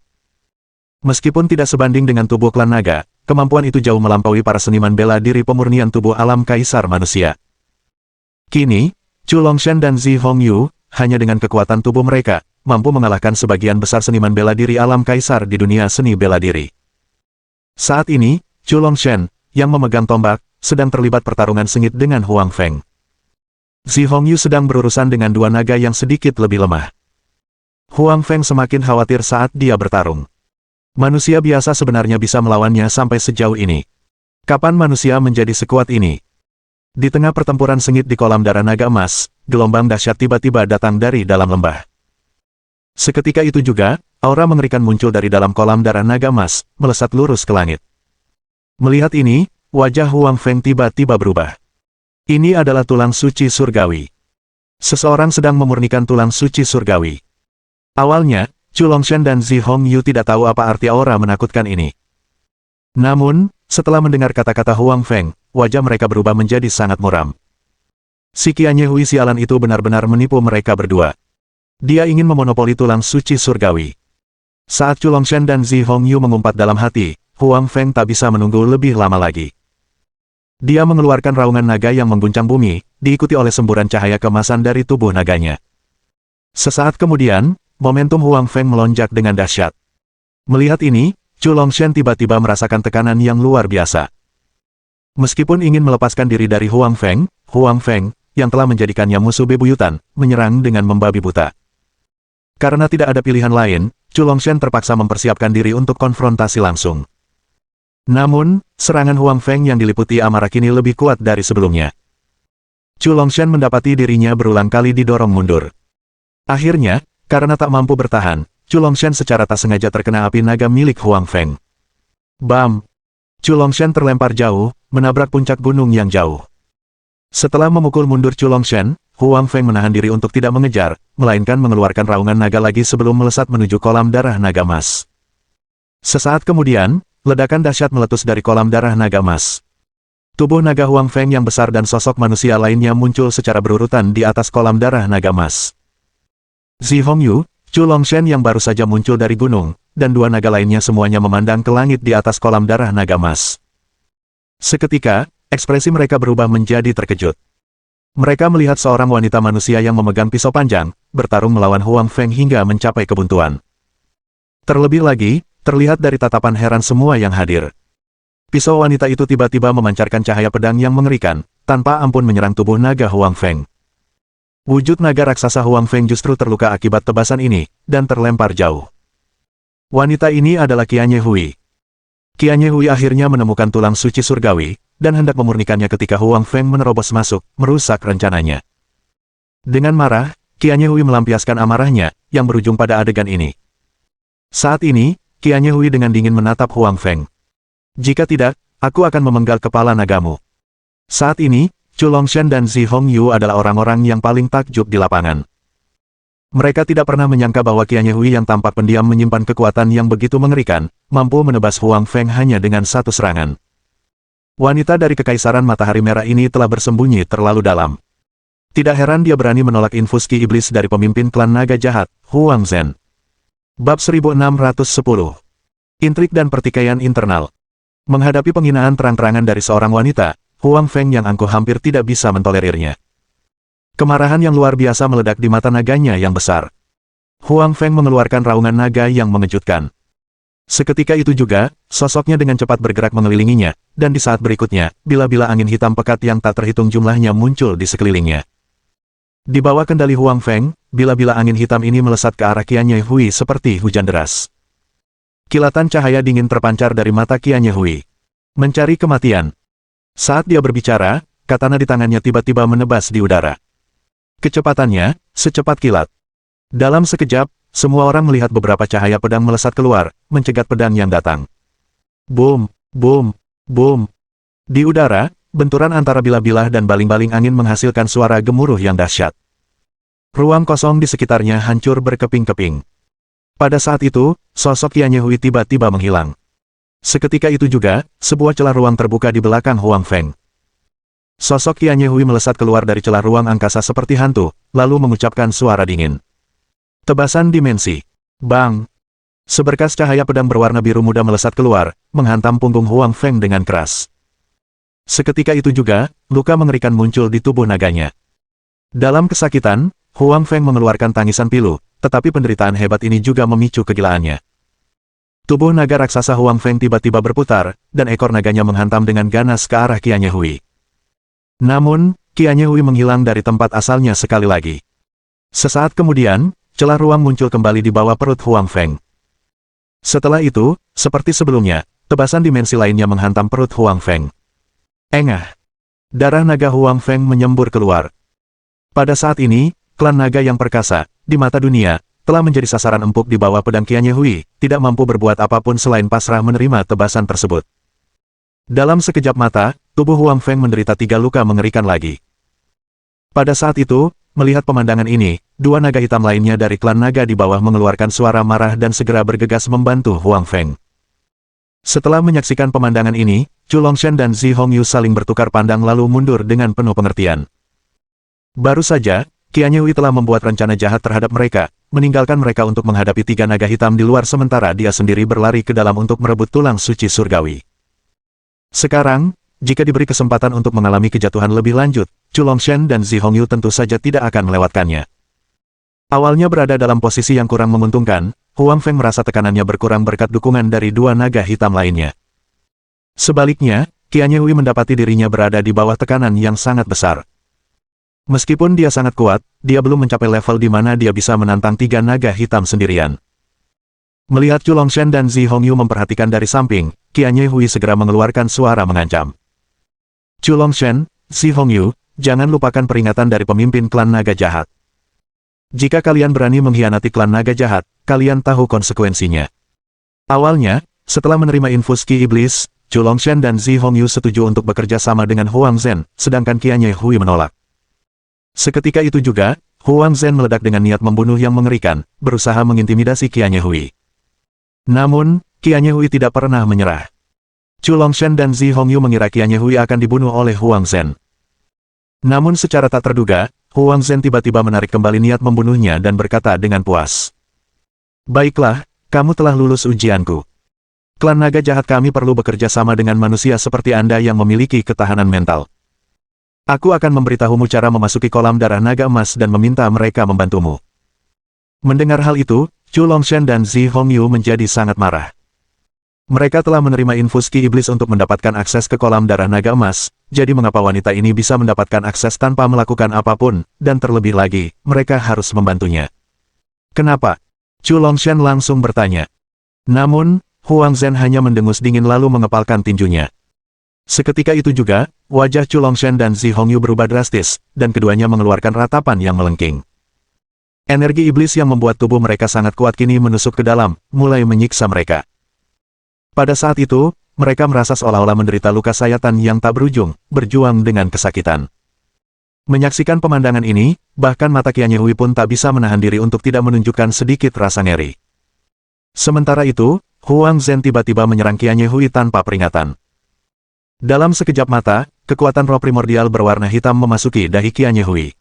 [SPEAKER 1] Meskipun tidak sebanding dengan tubuh klan naga, kemampuan itu jauh melampaui para seniman bela diri pemurnian tubuh alam kaisar manusia. Kini, Chu Longshen dan Zi Hongyu, hanya dengan kekuatan tubuh mereka, mampu mengalahkan sebagian besar seniman bela diri alam kaisar di dunia seni bela diri. Saat ini, Chu Longshen, yang memegang tombak, sedang terlibat pertarungan sengit dengan Huang Feng. Zi Hongyu sedang berurusan dengan dua naga yang sedikit lebih lemah. Huang Feng semakin khawatir saat dia bertarung. Manusia biasa sebenarnya bisa melawannya sampai sejauh ini. Kapan manusia menjadi sekuat ini? Di tengah pertempuran sengit di kolam darah naga emas, gelombang dahsyat tiba-tiba datang dari dalam lembah. Seketika itu juga, aura mengerikan muncul dari dalam kolam darah naga emas, melesat lurus ke langit. Melihat ini, wajah Huang Feng tiba-tiba berubah. Ini adalah tulang suci surgawi. Seseorang sedang memurnikan tulang suci surgawi. Awalnya, Chu Longshen dan Zi Hongyu tidak tahu apa arti aura menakutkan ini. Namun, setelah mendengar kata-kata Huang Feng, wajah mereka berubah menjadi sangat muram. Si Qianye Hui sialan itu benar-benar menipu mereka berdua. Dia ingin memonopoli tulang suci surgawi. Saat Chu Longshen dan Zi Hongyu mengumpat dalam hati, Huang Feng tak bisa menunggu lebih lama lagi. Dia mengeluarkan raungan naga yang mengguncang bumi, diikuti oleh semburan cahaya kemasan dari tubuh naganya. Sesaat kemudian, momentum Huang Feng melonjak dengan dahsyat. Melihat ini, Chu Longshen tiba-tiba merasakan tekanan yang luar biasa. Meskipun ingin melepaskan diri dari Huang Feng, yang telah menjadikannya musuh bebuyutan, menyerang dengan membabi buta. Karena tidak ada pilihan lain, Chu Longshen terpaksa mempersiapkan diri untuk konfrontasi langsung. Namun, serangan Huang Feng yang diliputi amarah kini lebih kuat dari sebelumnya. Chu Longshen mendapati dirinya berulang kali didorong mundur. Akhirnya, karena tak mampu bertahan, Chu Longshen secara tak sengaja terkena api naga milik Huang Feng. Bam! Chu Longshen terlempar jauh, menabrak puncak gunung yang jauh. Setelah memukul mundur Chu Longshen, Huang Feng menahan diri untuk tidak mengejar, melainkan mengeluarkan raungan naga lagi sebelum melesat menuju kolam darah naga emas. Sesaat kemudian, ledakan dahsyat meletus dari kolam darah naga emas. Tubuh naga Huang Feng yang besar dan sosok manusia lainnya muncul secara berurutan di atas kolam darah naga emas. Zi Hongyu, Chu Longshen yang baru saja muncul dari gunung, dan dua naga lainnya semuanya memandang ke langit di atas kolam darah naga emas. Seketika, ekspresi mereka berubah menjadi terkejut. Mereka melihat seorang wanita manusia yang memegang pisau panjang, bertarung melawan Huang Feng hingga mencapai kebuntuan. Terlebih lagi, terlihat dari tatapan heran semua yang hadir. Pisau wanita itu tiba-tiba memancarkan cahaya pedang yang mengerikan, tanpa ampun menyerang tubuh naga Huang Feng. Wujud naga raksasa Huang Feng justru terluka akibat tebasan ini, dan terlempar jauh. Wanita ini adalah Qianye Hui. Qianye Hui akhirnya menemukan tulang suci surgawi, dan hendak memurnikannya ketika Huang Feng menerobos masuk, merusak rencananya. Dengan marah, Qianye Hui melampiaskan amarahnya, yang berujung pada adegan ini. Saat ini, Qianye Hui dengan dingin menatap Huang Feng. Jika tidak, aku akan memenggal kepala nagamu. Saat ini, Chu Longshan dan Zi Hongyu adalah orang-orang yang paling takjub di lapangan. Mereka tidak pernah menyangka bahwa Qianye Hui yang tampak pendiam menyimpan kekuatan yang begitu mengerikan, mampu menebas Huang Feng hanya dengan satu serangan. Wanita dari Kekaisaran Matahari Merah ini telah bersembunyi terlalu dalam. Tidak heran dia berani menolak infus ki iblis dari pemimpin klan naga jahat, Huang Zhen. Bab 1610. Intrik dan pertikaian internal. Menghadapi penghinaan terang-terangan dari seorang wanita, Huang Feng yang angkuh hampir tidak bisa mentolerirnya. Kemarahan yang luar biasa meledak di mata naganya yang besar. Huang Feng mengeluarkan raungan naga yang mengejutkan. Seketika itu juga, sosoknya dengan cepat bergerak mengelilinginya, dan di saat berikutnya, bila-bila angin hitam pekat yang tak terhitung jumlahnya muncul di sekelilingnya. Di bawah kendali Huang Feng, bila-bila angin hitam ini melesat ke arah Qianye Hui seperti hujan deras. Kilatan cahaya dingin terpancar dari mata Qianye Hui. Mencari kematian. Saat dia berbicara, katana di tangannya tiba-tiba menebas di udara. Kecepatannya, secepat kilat. Dalam sekejap, semua orang melihat beberapa cahaya pedang melesat keluar, mencegat pedang yang datang. Boom, boom, boom. Di udara, benturan antara bilah-bilah dan baling-baling angin menghasilkan suara gemuruh yang dahsyat. Ruang kosong di sekitarnya hancur berkeping-keping. Pada saat itu, sosok Qianye Hui tiba-tiba menghilang. Seketika itu juga, sebuah celah ruang terbuka di belakang Huang Feng. Sosok Qianye Hui melesat keluar dari celah ruang angkasa seperti hantu, lalu mengucapkan suara dingin. Tebasan dimensi. Bang! Seberkas cahaya pedang berwarna biru muda melesat keluar, menghantam punggung Huang Feng dengan keras. Seketika itu juga, luka mengerikan muncul di tubuh naganya. Dalam kesakitan, Huang Feng mengeluarkan tangisan pilu, tetapi penderitaan hebat ini juga memicu kegilaannya. Tubuh naga raksasa Huang Feng tiba-tiba berputar, dan ekor naganya menghantam dengan ganas ke arah Qianye Hui. Namun, Qianye Hui menghilang dari tempat asalnya sekali lagi. Sesaat kemudian, celah ruang muncul kembali di bawah perut Huang Feng. Setelah itu, seperti sebelumnya, tebasan dimensi lainnya menghantam perut Huang Feng. Engah! Darah naga Huang Feng menyembur keluar. Pada saat ini, klan naga yang perkasa, di mata dunia, telah menjadi sasaran empuk di bawah pedang Qianye Hui, tidak mampu berbuat apapun selain pasrah menerima tebasan tersebut. Dalam sekejap mata, tubuh Huang Feng menderita 3 luka mengerikan lagi. Pada saat itu, melihat pemandangan ini, 2 naga hitam lainnya dari klan naga di bawah mengeluarkan suara marah dan segera bergegas membantu Huang Feng. Setelah menyaksikan pemandangan ini, Chu Longshan dan Zi Hongyu saling bertukar pandang lalu mundur dengan penuh pengertian. Baru saja, Qianye Hui telah membuat rencana jahat terhadap mereka, meninggalkan mereka untuk menghadapi 3 naga hitam di luar sementara dia sendiri berlari ke dalam untuk merebut tulang suci surgawi. Sekarang, jika diberi kesempatan untuk mengalami kejatuhan lebih lanjut, Chu Longshan dan Zi Hongyu tentu saja tidak akan melewatkannya. Awalnya berada dalam posisi yang kurang menguntungkan, Huang Feng merasa tekanannya berkurang berkat dukungan dari 2 naga hitam lainnya. Sebaliknya, Qianye Hui mendapati dirinya berada di bawah tekanan yang sangat besar. Meskipun dia sangat kuat, dia belum mencapai level di mana dia bisa menantang 3 naga hitam sendirian. Melihat Chu Longshan dan Zi Hongyu memperhatikan dari samping, Qianye Hui segera mengeluarkan suara mengancam. Chu Longshan, Zi Hongyu, jangan lupakan peringatan dari pemimpin klan naga jahat. Jika kalian berani mengkhianati klan naga jahat, kalian tahu konsekuensinya. Awalnya, setelah menerima infus ki iblis, Chu Longshan dan Zi Hongyu setuju untuk bekerja sama dengan Huang Zhen, sedangkan Qianye Hui menolak. Seketika itu juga, Huang Zhen meledak dengan niat membunuh yang mengerikan, berusaha mengintimidasi Qianye Hui. Namun, Qianye Hui tidak pernah menyerah. Chu Longshan dan Zi Hongyu mengira Qianye Hui akan dibunuh oleh Huang Zhen. Namun secara tak terduga, Huang Zhen tiba-tiba menarik kembali niat membunuhnya dan berkata dengan puas. Baiklah, kamu telah lulus ujianku. Klan naga jahat kami perlu bekerja sama dengan manusia seperti Anda yang memiliki ketahanan mental. Aku akan memberitahumu cara memasuki kolam darah naga emas dan meminta mereka membantumu. Mendengar hal itu, Chu Longshan dan Zi Hongyu menjadi sangat marah. Mereka telah menerima infus ki iblis untuk mendapatkan akses ke kolam darah naga emas, jadi mengapa wanita ini bisa mendapatkan akses tanpa melakukan apapun, dan terlebih lagi, mereka harus membantunya. Kenapa? Chu Longshan langsung bertanya. Namun, Huang Zhen hanya mendengus dingin lalu mengepalkan tinjunya. Seketika itu juga, wajah Chu Longshan dan Zi Hongyu berubah drastis, dan keduanya mengeluarkan ratapan yang melengking. Energi iblis yang membuat tubuh mereka sangat kuat kini menusuk ke dalam, mulai menyiksa mereka. Pada saat itu, mereka merasa seolah-olah menderita luka sayatan yang tak berujung, berjuang dengan kesakitan. Menyaksikan pemandangan ini, bahkan mata Qian Hui pun tak bisa menahan diri untuk tidak menunjukkan sedikit rasa ngeri. Sementara itu, Huang Zhen tiba-tiba menyerang Qian Hui tanpa peringatan. Dalam sekejap mata, kekuatan roh primordial berwarna hitam memasuki dahi Qian Hui.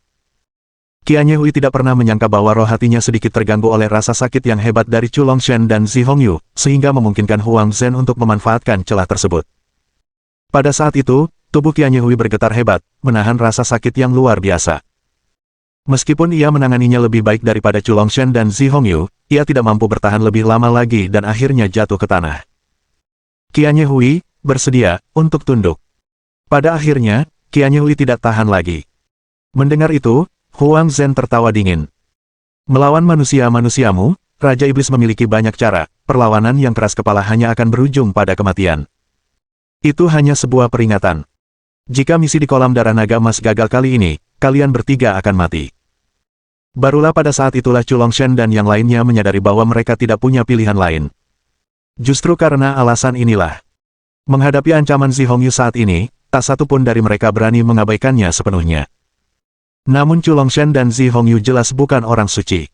[SPEAKER 1] Qian Hui tidak pernah menyangka bahwa roh hatinya sedikit terganggu oleh rasa sakit yang hebat dari Chu Longshan dan Zi Hongyu, sehingga memungkinkan Huang Zhen untuk memanfaatkan celah tersebut. Pada saat itu, tubuh Qian Hui bergetar hebat, menahan rasa sakit yang luar biasa. Meskipun ia menanganinya lebih baik daripada Chu Longshan dan Zi Hongyu, ia tidak mampu bertahan lebih lama lagi dan akhirnya jatuh ke tanah. Qian Hui bersedia untuk tunduk. Pada akhirnya, Qian Hui tidak tahan lagi. Mendengar itu, Huang Zhen tertawa dingin. Melawan manusia-manusiamu, Raja Iblis memiliki banyak cara, perlawanan yang keras kepala hanya akan berujung pada kematian. Itu hanya sebuah peringatan. Jika misi di kolam darah naga emas gagal kali ini, kalian bertiga akan mati. Barulah pada saat itulah Chu Longshan dan yang lainnya menyadari bahwa mereka tidak punya pilihan lain. Justru karena alasan inilah, menghadapi ancaman Zi Hongyu saat ini, tak satu pun dari mereka berani mengabaikannya sepenuhnya. Namun Chu Longshan dan Zi Hongyu jelas bukan orang suci.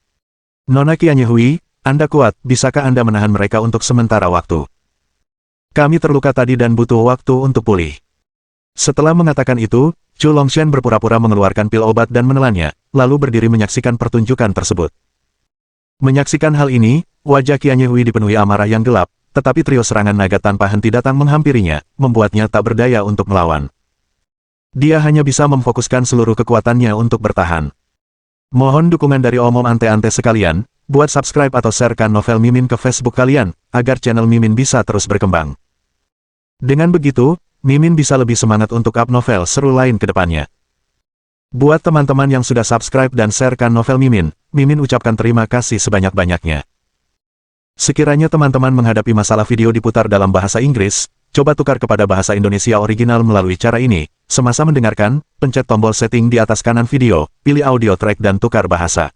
[SPEAKER 1] Nona Qian Hui, Anda kuat, bisakah Anda menahan mereka untuk sementara waktu? Kami terluka tadi dan butuh waktu untuk pulih. Setelah mengatakan itu, Chu Longshan berpura-pura mengeluarkan pil obat dan menelannya, lalu berdiri menyaksikan pertunjukan tersebut. Menyaksikan hal ini, wajah Qian Hui dipenuhi amarah yang gelap, tetapi trio serangan naga tanpa henti datang menghampirinya, membuatnya tak berdaya untuk melawan. Dia hanya bisa memfokuskan seluruh kekuatannya untuk bertahan. Mohon dukungan dari omom ante-ante sekalian, buat subscribe atau sharekan novel Mimin ke Facebook kalian, agar channel Mimin bisa terus berkembang. Dengan begitu, Mimin bisa lebih semangat untuk up novel seru lain ke depannya. Buat teman-teman yang sudah subscribe dan sharekan novel Mimin, Mimin ucapkan terima kasih sebanyak-banyaknya. Sekiranya teman-teman menghadapi masalah video diputar dalam bahasa Inggris, coba tukar kepada bahasa Indonesia original melalui cara ini. Semasa mendengarkan, pencet tombol setting di atas kanan video, pilih audio track dan tukar bahasa.